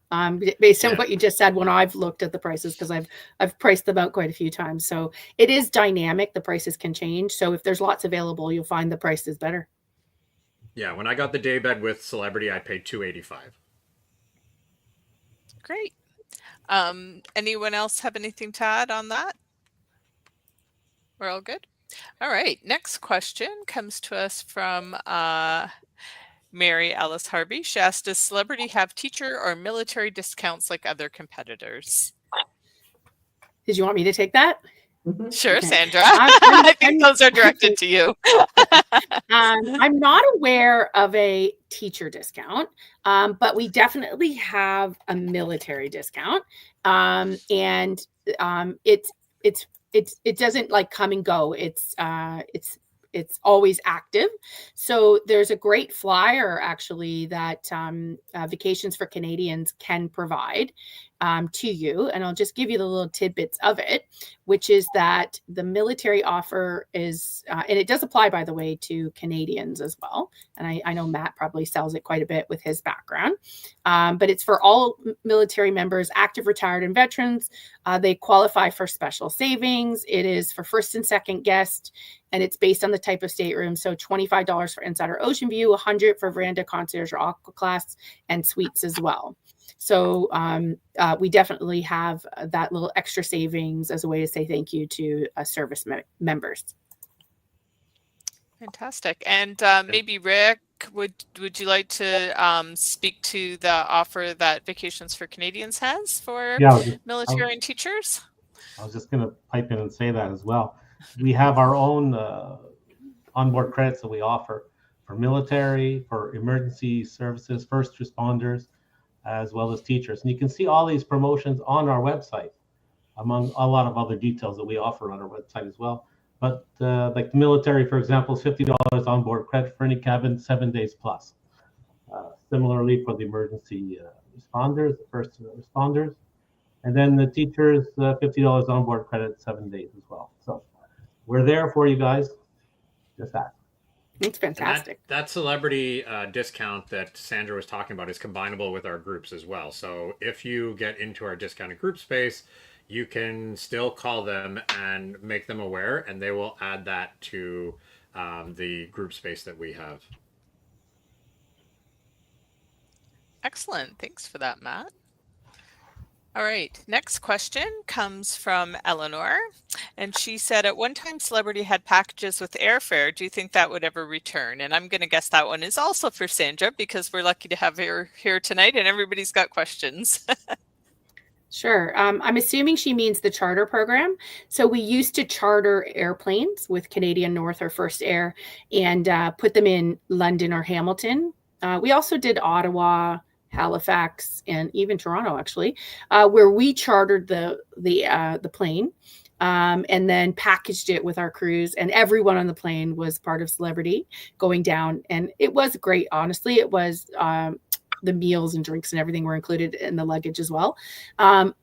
based on Yeah. what you just said. When I've looked at the prices, because I've priced them out quite a few times, so it is dynamic. The prices can change. So if there's lots available, you'll find the price is better. Yeah, when I got the day bed with Celebrity, I paid $285. Great. Anyone else have anything to add on that? We're all good. All right. Next question comes to us from Mary Alice Harvey. She asked, does Celebrity have teacher or military discounts like other competitors? Did you want me to take that? Sure, Okay. Sandra. I think those are directed to you. I'm not aware of a teacher discount, but we definitely have a military discount, and it doesn't like come and go. It's always active. So there's a great flyer actually that Vacations for Canadians can provide to you. And I'll just give you the little tidbits of it, which is that the military offer is, and it does apply, by the way, to Canadians as well. And I know Matt probably sells it quite a bit with his background, but it's for all military members, active, retired, and veterans. They qualify for special savings. It is for first and second guest, and it's based on the type of stateroom. So $25 for inside or ocean view, $100 for veranda, concierge, or aqua class, and suites as well. So we definitely have that little extra savings as a way to say thank you to service members. Fantastic. And maybe Rick, would you like to speak to the offer that Vacations for Canadians has for military and teachers? I was just going to pipe in and say that as well. We have our own onboard credits that we offer for military, for emergency services, first responders, as well as teachers. And you can see all these promotions on our website, among a lot of other details that we offer on our website as well. But like the military, for example, is $50 onboard credit for any cabin, 7 days plus. Similarly for the emergency responders, the first responders. And then the teachers, $50 onboard credit, 7 days as well. So we're there for you guys. Just that. It's fantastic. That celebrity discount that Sandra was talking about is combinable with our groups as well. So if you get into our discounted group space, you can still call them and make them aware, and they will add that to the group space that we have. Excellent. Thanks for that, Matt. All right. Next question comes from Eleanor. And she said, at one time, Celebrity had packages with airfare. Do you think that would ever return? And I'm going to guess that one is also for Sandra, because we're lucky to have her here tonight and everybody's got questions. Sure. I'm assuming she means the charter program. So we used to charter airplanes with Canadian North or First Air and put them in London or Hamilton. We also did Ottawa, Halifax, and even Toronto, actually, where we chartered the plane and then packaged it with our crews. And everyone on the plane was part of Celebrity going down. And it was great, honestly. It was the meals and drinks and everything were included in the luggage as well. When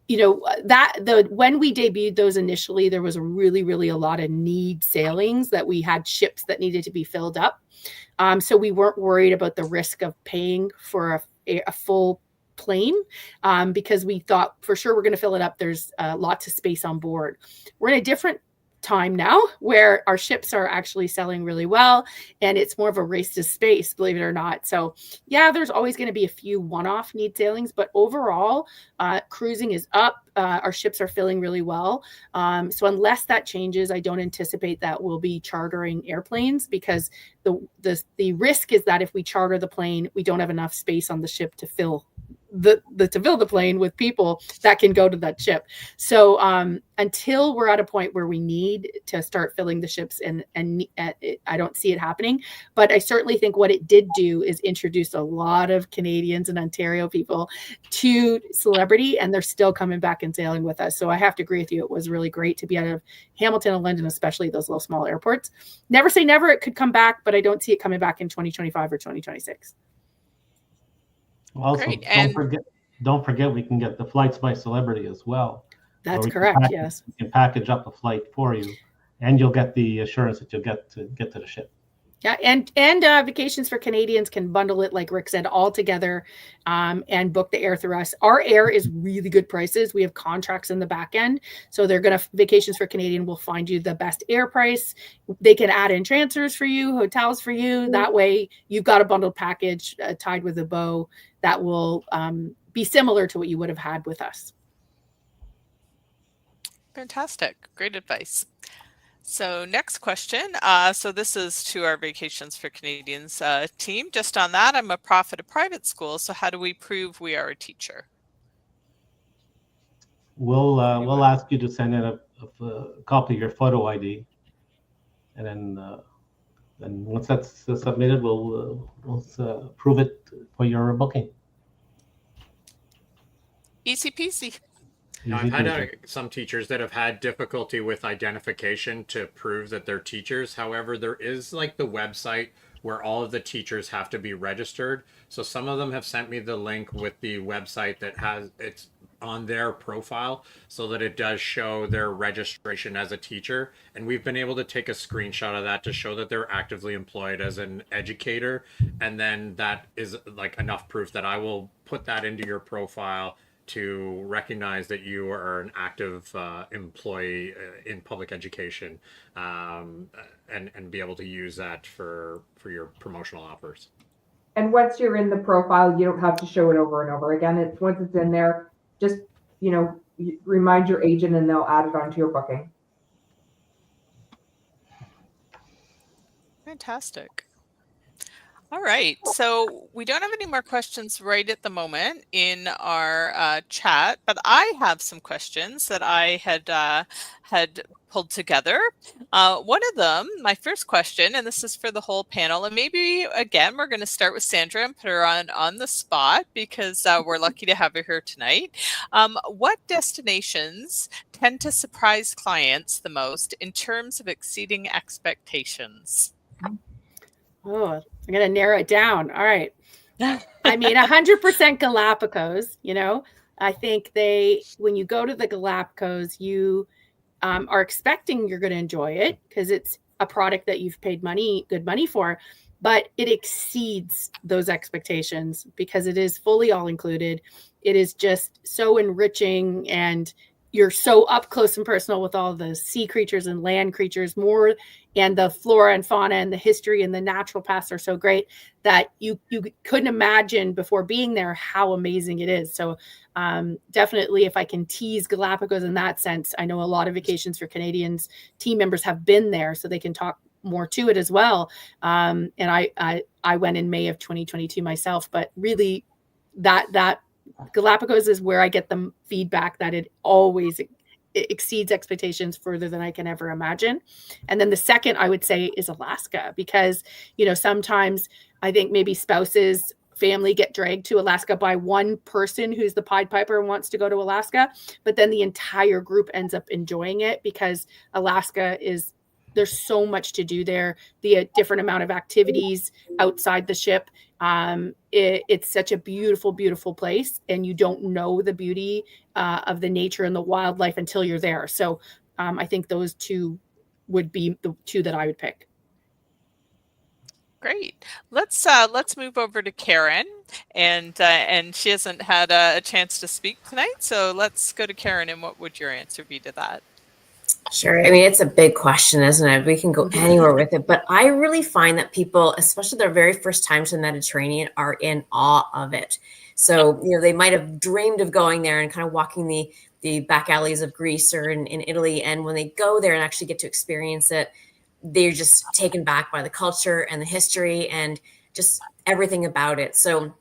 we debuted those initially, there was really a lot of need sailings that we had ships that needed to be filled up. So we weren't worried about the risk of paying for a full plane because we thought for sure we're going to fill it up. There's lots of space on board. We're in a different time now where our ships are actually selling really well and it's more of a race to space, believe it or not. So yeah, there's always going to be a few one-off need sailings, but overall cruising is up. Our ships are filling really well. So unless that changes, I don't anticipate that we'll be chartering airplanes because the risk is that if we charter the plane, we don't have enough space on the ship to fill the plane with people that can go to that ship. So until we're at a point where we need to start filling the ships and I don't see it happening, but I certainly think what it did do is introduce a lot of Canadians and Ontario people to Celebrity, and they're still coming back and sailing with us. So I have to agree with you. It was really great to be out of Hamilton and London, especially those little small airports. Never say never, it could come back, but I don't see it coming back in 2025 or 2026. Also, Great. don't forget we can get the flights by Celebrity as well. That's correct. Yes. We can package up a flight for you, and you'll get the assurance that you'll get to the ship. Yeah, and Vacations for Canadians can bundle it, like Rick said, all together and book the air through us. Our air is really good prices. We have contracts in the back end. So Vacations for Canadian will find you the best air price. They can add in transfers for you, hotels for you. That way you've got a bundled package tied with a bow that will be similar to what you would have had with us. Fantastic. Great advice. So next question. So this is to our Vacations for Canadians team. Just on that, I'm a prof at a private school. So how do we prove we are a teacher? We'll ask you to send in a copy of your photo ID, and then once that's submitted, we'll prove it for your booking. Easy peasy. Now, I've had some teachers that have had difficulty with identification to prove that they're teachers. However, there is like the website where all of the teachers have to be registered. So some of them have sent me the link with the website that it's on their profile so that it does show their registration as a teacher. And we've been able to take a screenshot of that to show that they're actively employed as an educator. And then that is like enough proof that I will put that into your profile to recognize that you are an active employee in public education and be able to use that for your promotional offers. And once you're in the profile, you don't have to show it over and over again. It's once it's in there, just, remind your agent and they'll add it onto your booking. Fantastic. All right, so we don't have any more questions right at the moment in our chat, but I have some questions that I had pulled together. One of them, my first question, and this is for the whole panel, and maybe again we're going to start with Sandra and put her on the spot because we're lucky to have her here tonight. What destinations tend to surprise clients the most in terms of exceeding expectations? Oh, I'm going to narrow it down. All right. I mean, 100% Galapagos, I think when you go to the Galapagos, you are expecting you're going to enjoy it because it's a product that you've paid good money for, but it exceeds those expectations because it is fully all included. It is just so enriching and you're so up close and personal with all the sea creatures and land creatures more, and the flora and fauna and the history and the natural paths are so great that you couldn't imagine before being there how amazing it is. So definitely, if I can tease Galapagos in that sense, I know a lot of Vacations for Canadians team members have been there, so they can talk more to it as well. And I went in May of 2022 myself, but really that Galapagos is where I get the feedback that it always exceeds expectations further than I can ever imagine. And then the second I would say is Alaska, because, you know, sometimes I think maybe spouses, family get dragged to Alaska by one person who's the Pied Piper and wants to go to Alaska, but then the entire group ends up enjoying it because Alaska is, there's so much to do there. The different amount of activities outside the ship. It's such a beautiful, beautiful place, and you don't know the beauty of the nature and the wildlife until you're there. So I think those two would be the two that I would pick. Great. Let's move over to Karen, and she hasn't had a chance to speak tonight. So let's go to Karen. And what would your answer be to that? Sure. I mean, it's a big question, isn't it? We can go anywhere with it. But I really find that people, especially their very first time to the Mediterranean, are in awe of it. So, you know, they might have dreamed of going there and kind of walking the back alleys of Greece or in Italy. And when they go there and actually get to experience it, they're just taken back by the culture and the history and just everything about it. So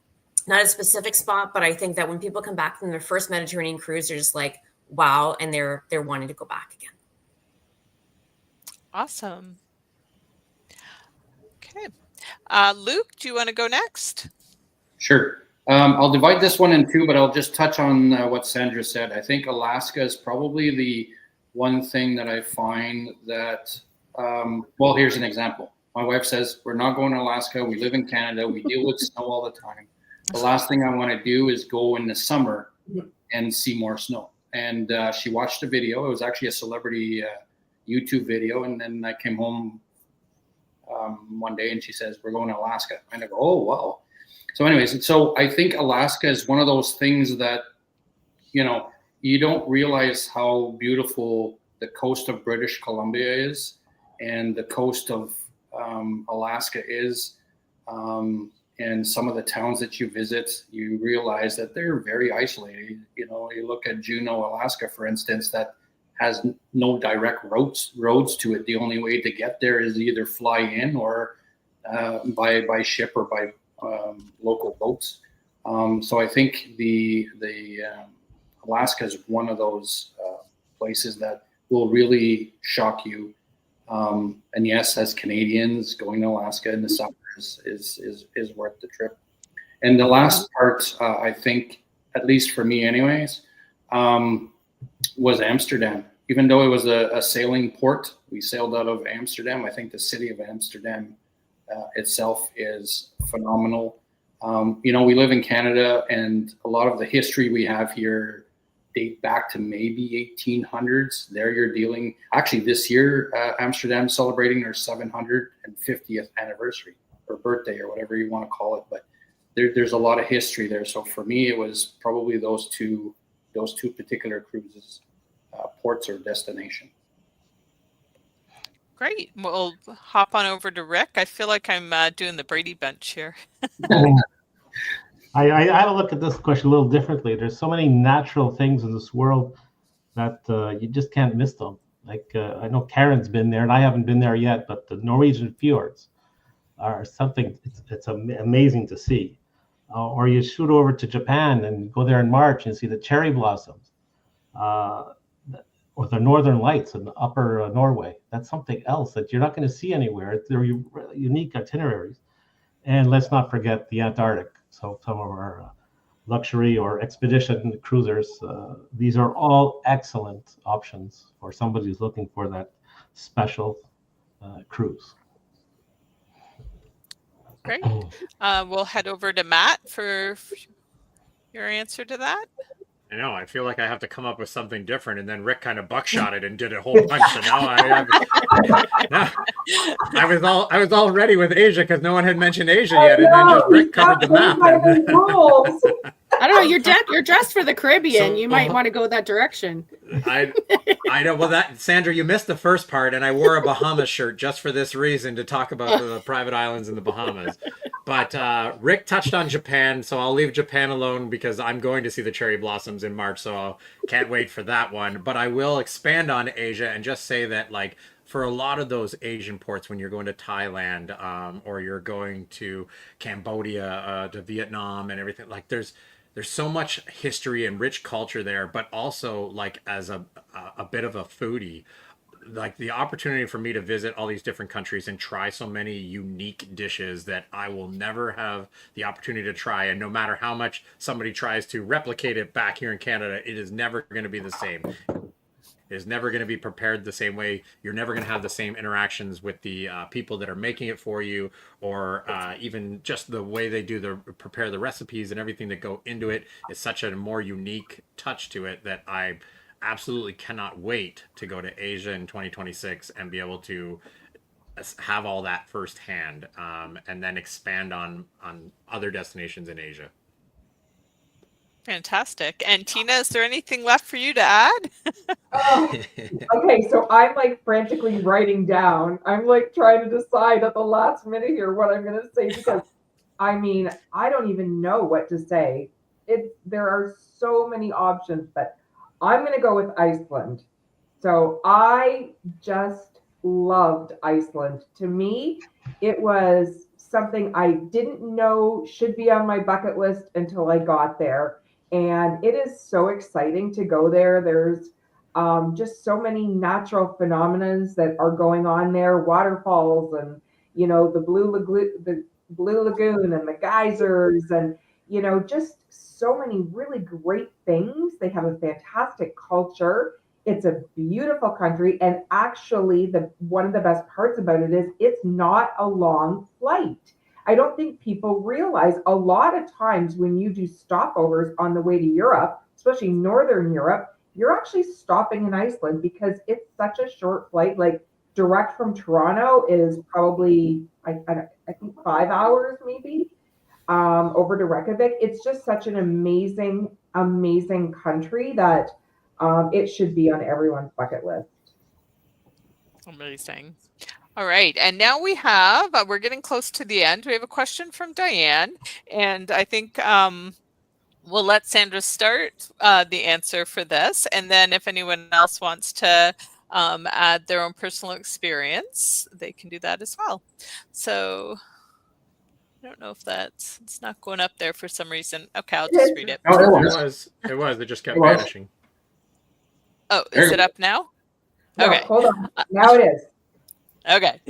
not a specific spot, but I think that when people come back from their first Mediterranean cruise, they're just like, wow, and they're wanting to go back again. Awesome. Okay. Luke, do you want to go next? Sure. I'll divide this one in two, but I'll just touch on what Sandra said. I think Alaska is probably the one thing that I find that, well, here's an example. My wife says, we're not going to Alaska. We live in Canada. We deal with snow all the time. The last thing I want to do is go in the summer and see more snow. And she watched a video. It was actually a celebrity YouTube video. And then I came home one day and she says, we're going to Alaska. And I go, oh, wow. So anyways, so I think Alaska is one of those things that, you know, you don't realize how beautiful the coast of British Columbia is and the coast of Alaska is. And some of the towns that you visit, you realize that they're very isolated. You know, you look at Juneau, Alaska, for instance, that has no direct roads to it. The only way to get there is either fly in or by ship or by local boats. So I think the Alaska is one of those places that will really shock you. And yes, as Canadians, going to Alaska in the summer is worth the trip. And the last part, I think, at least for me anyways, was Amsterdam. Even though it was a sailing port, we sailed out of Amsterdam. I think the city of Amsterdam itself is phenomenal. You know, we live in Canada, and a lot of the history we have here date back to maybe 1800s. There you're dealing, actually this year, Amsterdam celebrating their 750th anniversary or birthday or whatever you want to call it. But there's a lot of history there. So for me, it was probably those two particular cruises, ports or destination. Great. We'll hop on over to Rick. I feel like I'm doing the Brady Bunch here. I look at this question a little differently. There's so many natural things in this world that you just can't miss them. Like I know Karen's been there, and I haven't been there yet, but the Norwegian fjords are something. It's amazing to see. Or you shoot over to Japan and go there in March and see the cherry blossoms, or the northern lights in the upper Norway. That's something else that you're not going to see anywhere. They're unique itineraries. And let's not forget the Antarctic. So some of our luxury or expedition cruisers, these are all excellent options for somebody who's looking for that special cruise. Great. We'll head over to Matt for your answer to that. I know. I feel like I have to come up with something different, and then Rick kind of buckshotted and did a whole bunch. So now I was all ready with Asia because no one had mentioned Asia yet, and then just Rick covered the map. I don't know. You're dressed for the Caribbean. So, you might want to go that direction. I know. Well, that Sandra, you missed the first part, and I wore a Bahamas shirt just for this reason to talk about the private islands in the Bahamas. But Rick touched on Japan, so I'll leave Japan alone because I'm going to see the cherry blossoms in March, so I can't wait for that one. But I will expand on Asia and just say that, like, for a lot of those Asian ports, when you're going to Thailand or you're going to Cambodia, to Vietnam and everything, like there's so much history and rich culture there, but also like as a bit of a foodie, like the opportunity for me to visit all these different countries and try so many unique dishes that I will never have the opportunity to try. And no matter how much somebody tries to replicate it back here in Canada, it is never going to be the same. It is never going to be prepared the same way. You're never going to have the same interactions with the people that are making it for you, or even just the way they prepare the recipes and everything that go into it is such a more unique touch to it that I absolutely cannot wait to go to Asia in 2026 and be able to have all that firsthand, and then expand on other destinations in Asia. Fantastic. And Tina, is there anything left for you to add? Okay, so I'm like frantically writing down. I'm like trying to decide at the last minute here what I'm going to say, because I mean, I don't even know what to say. There are so many options, but I'm going to go with Iceland. So I just loved Iceland. To me, it was something I didn't know should be on my bucket list until I got there. And it is so exciting to go there. There's just so many natural phenomena that are going on there, waterfalls and, you know, the Blue Lagoon and the geysers and, you know, just so many really great things. They have a fantastic culture. It's a beautiful country. And actually, one of the best parts about it is it's not a long flight. I don't think people realize a lot of times when you do stopovers on the way to Europe, especially Northern Europe, you're actually stopping in Iceland because it's such a short flight. Like direct from Toronto is probably, I think 5 hours maybe over to Reykjavik. It's just such an amazing, amazing country that it should be on everyone's bucket list. Amazing. All right. And now we have, we're getting close to the end. We have a question from Diane. And I think we'll let Sandra start the answer for this. And then if anyone else wants to add their own personal experience, they can do that as well. So I don't know if it's not going up there for some reason. Okay, I'll just read it. Oh, It was. It just kept vanishing. Oh, is it up now? No, Okay. hold on. Now it is. Okay.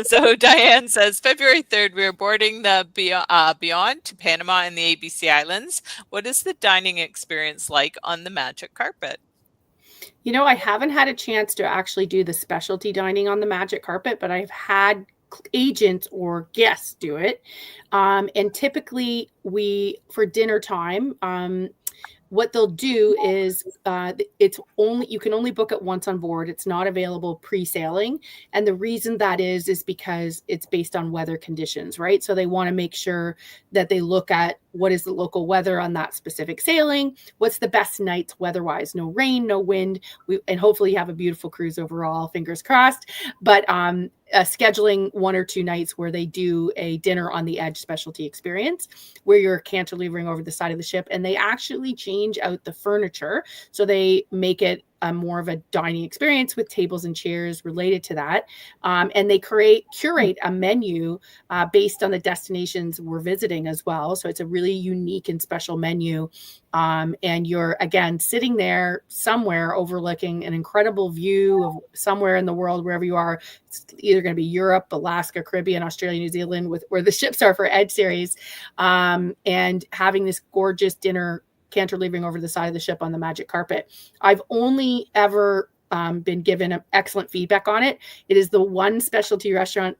So Diane says, February 3rd, we are boarding the Beyond to Panama and the ABC Islands. What is the dining experience like on the magic carpet? You know, I haven't had a chance to actually do the specialty dining on the magic carpet, but I've had agents or guests do it. And typically for dinner time, what they'll do is you can only book it once on board. It's not available pre-sailing. And the reason that is because it's based on weather conditions, right? So they want to make sure that they look at what is the local weather on that specific sailing, what's the best nights weather-wise, no rain, no wind, and hopefully you have a beautiful cruise overall, fingers crossed. But scheduling 1 or 2 nights where they do a dinner on the edge specialty experience where you're cantilevering over the side of the ship, and they actually change out the furniture. So they make it more of a dining experience with tables and chairs related to that. And they curate a menu based on the destinations we're visiting as well. So it's a really unique and special menu. And you're, again, sitting there somewhere overlooking an incredible view of somewhere in the world, wherever you are. It's either going to be Europe, Alaska, Caribbean, Australia, New Zealand, where the ships are for Edge Series, and having this gorgeous dinner cantilevering over the side of the ship on the magic carpet. I've only ever been given excellent feedback on it. It is the one specialty restaurant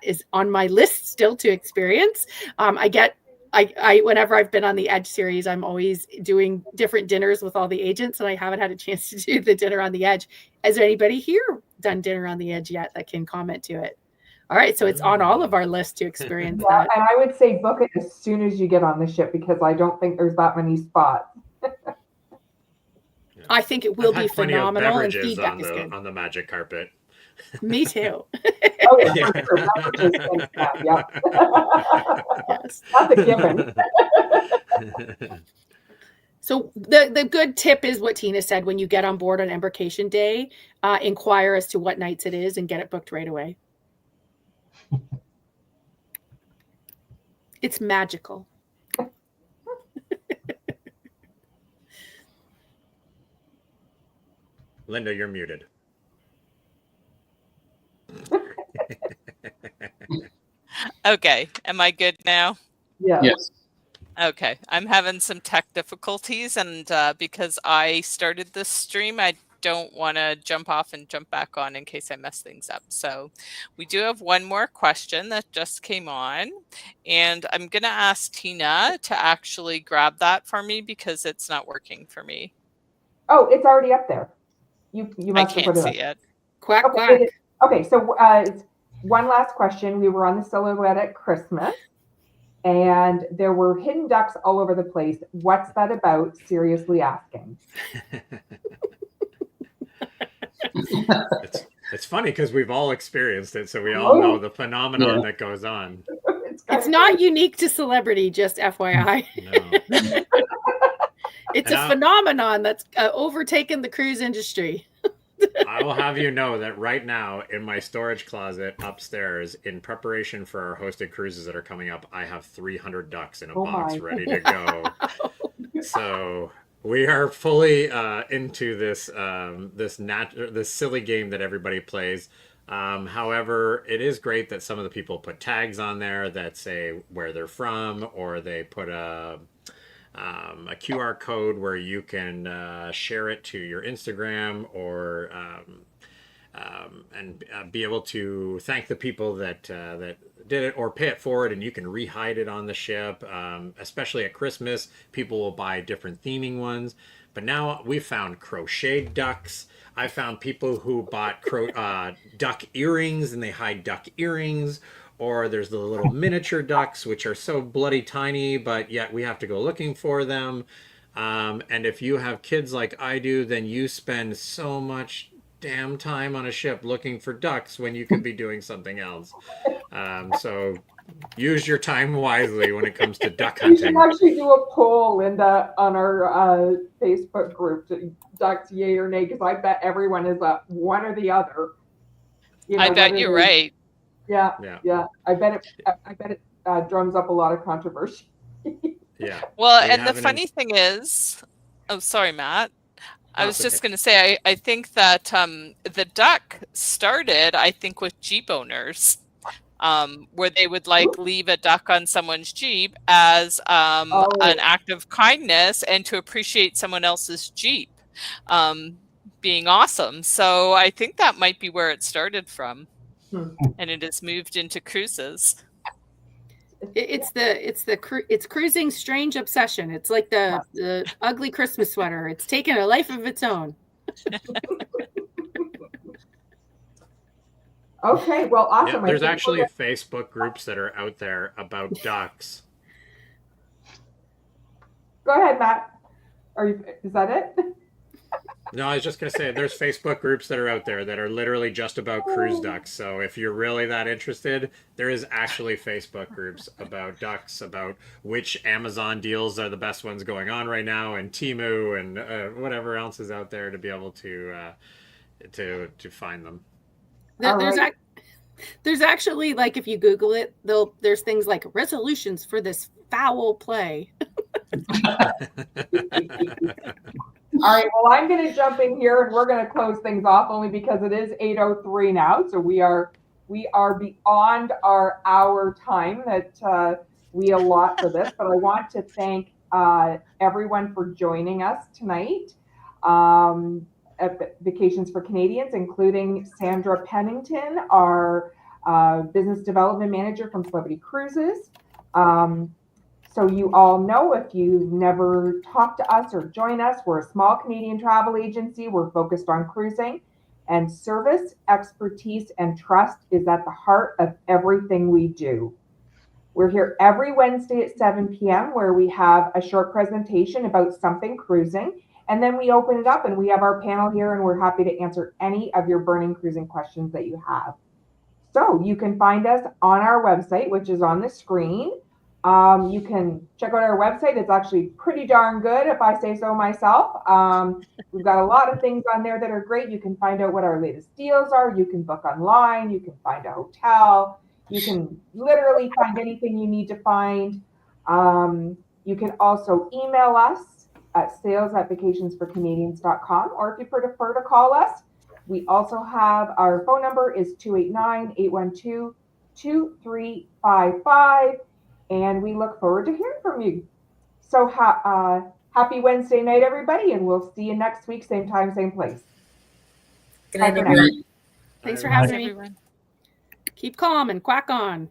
is on my list still to experience. I whenever I've been on the Edge series, I'm always doing different dinners with all the agents, and I haven't had a chance to do the dinner on the Edge. Has there anybody here done dinner on the Edge yet that can comment to it? All right, so it's on all of our lists to experience that. And I would say book it as soon as you get on the ship, because I don't think there's that many spots. I think it will I've be had plenty of phenomenal, and beverages feedback is good. on the magic carpet. Me too. Oh yeah, for sure. Beverages and stuff. Yep. Yes. That's a given. So the good tip is what Tina said: when you get on board on embarkation day, inquire as to what nights it is and get it booked right away. It's magical. Linda, you're muted. Okay, am I good now? Yeah. Yes. Okay, I'm having some tech difficulties, and because I started this stream, I don't want to jump off and jump back on in case I mess things up. So we do have one more question that just came on, and I'm going to ask Tina to actually grab that for me because it's not working for me. Oh, it's already up there. You I must have can't put it see up. it. Quack, Okay, quack. okay, so it's one last question. We were on the silhouette at Christmas, and there were hidden ducks all over the place. What's that about? Seriously asking. It's funny because we've all experienced it, so we all know the phenomenon that goes on. It's not unique to celebrity, just FYI. No. It's And a phenomenon that's overtaken the cruise industry. I will have you know that right now in my storage closet upstairs, in preparation for our hosted cruises that are coming up, I have 300 ducks in a box ready to go. So we are fully into this this silly game that everybody plays. However, it is great that some of the people put tags on there that say where they're from, or they put a QR code where you can share it to your Instagram, or and be able to thank the people that did it, or pay it forward, and you can rehide it on the ship. Especially at Christmas, people will buy different theming ones. But now we've found crocheted ducks. I found people who bought duck earrings, and they hide duck earrings. Or there's the little miniature ducks, which are so bloody tiny, but yet we have to go looking for them. And if you have kids like I do, then you spend so much damn time on a ship looking for ducks when you could be doing something else. So use your time wisely when it comes to duck We should hunting. actually do a poll, Linda, on our Facebook group, ducks yay or nay, because I bet everyone is one or the other. You know, I bet you're right. Yeah. I bet it drums up a lot of controversy. Yeah. Well, and the funny thing is, oh, sorry, Matt. I No, was it's just okay. going to say, I think that the duck started, I think, with Jeep owners, where they would like leave a duck on someone's Jeep as an act of kindness and to appreciate someone else's Jeep being awesome. So I think that might be where it started from. And it has moved into cruises. It's cruising strange obsession. It's like the ugly Christmas sweater. It's taken a life of its own. Okay, well, awesome. Yeah, there's actually Facebook groups that are out there about ducks. Go ahead, Matt. Is that it? No, I was just going to say there's Facebook groups that are out there that are literally just about cruise ducks. So if you're really that interested, there is actually Facebook groups about ducks, about which Amazon deals are the best ones going on right now, and Temu, and whatever else is out there to be able to find them. There's actually, like, if you Google it, there's things like resolutions for this foul play. All right, well, I'm going to jump in here, and we're going to close things off only because it is 8:03 now. So we are beyond our hour time that we allot for this. But I want to thank everyone for joining us tonight at Vacations for Canadians, including Sandra Pennington, our business development manager from Celebrity Cruises. So you all know, if you've never talked to us or joined us, we're a small Canadian travel agency. We're focused on cruising, and service, expertise, and trust is at the heart of everything we do. We're here every Wednesday at 7 p.m. where we have a short presentation about something cruising, And then we open it up and we have our panel here and we're happy to answer any of your burning cruising questions that you have. So you can find us on our website, which is on the screen. You can check out our website. It's actually pretty darn good, if I say so myself. We've got a lot of things on there that are great. You can find out what our latest deals are. You can book online. You can find a hotel. You can literally find anything you need to find. You can also email us at sales@vacationsforcanadians.com, or if you prefer to call us, we also have our phone number is 289-812-2355, and we look forward to hearing from you. So happy Wednesday night, everybody, and we'll see you next week, same time, same place. Good night, Bye for everyone. Thanks for Thanks, having me. everyone. Keep calm and quack on.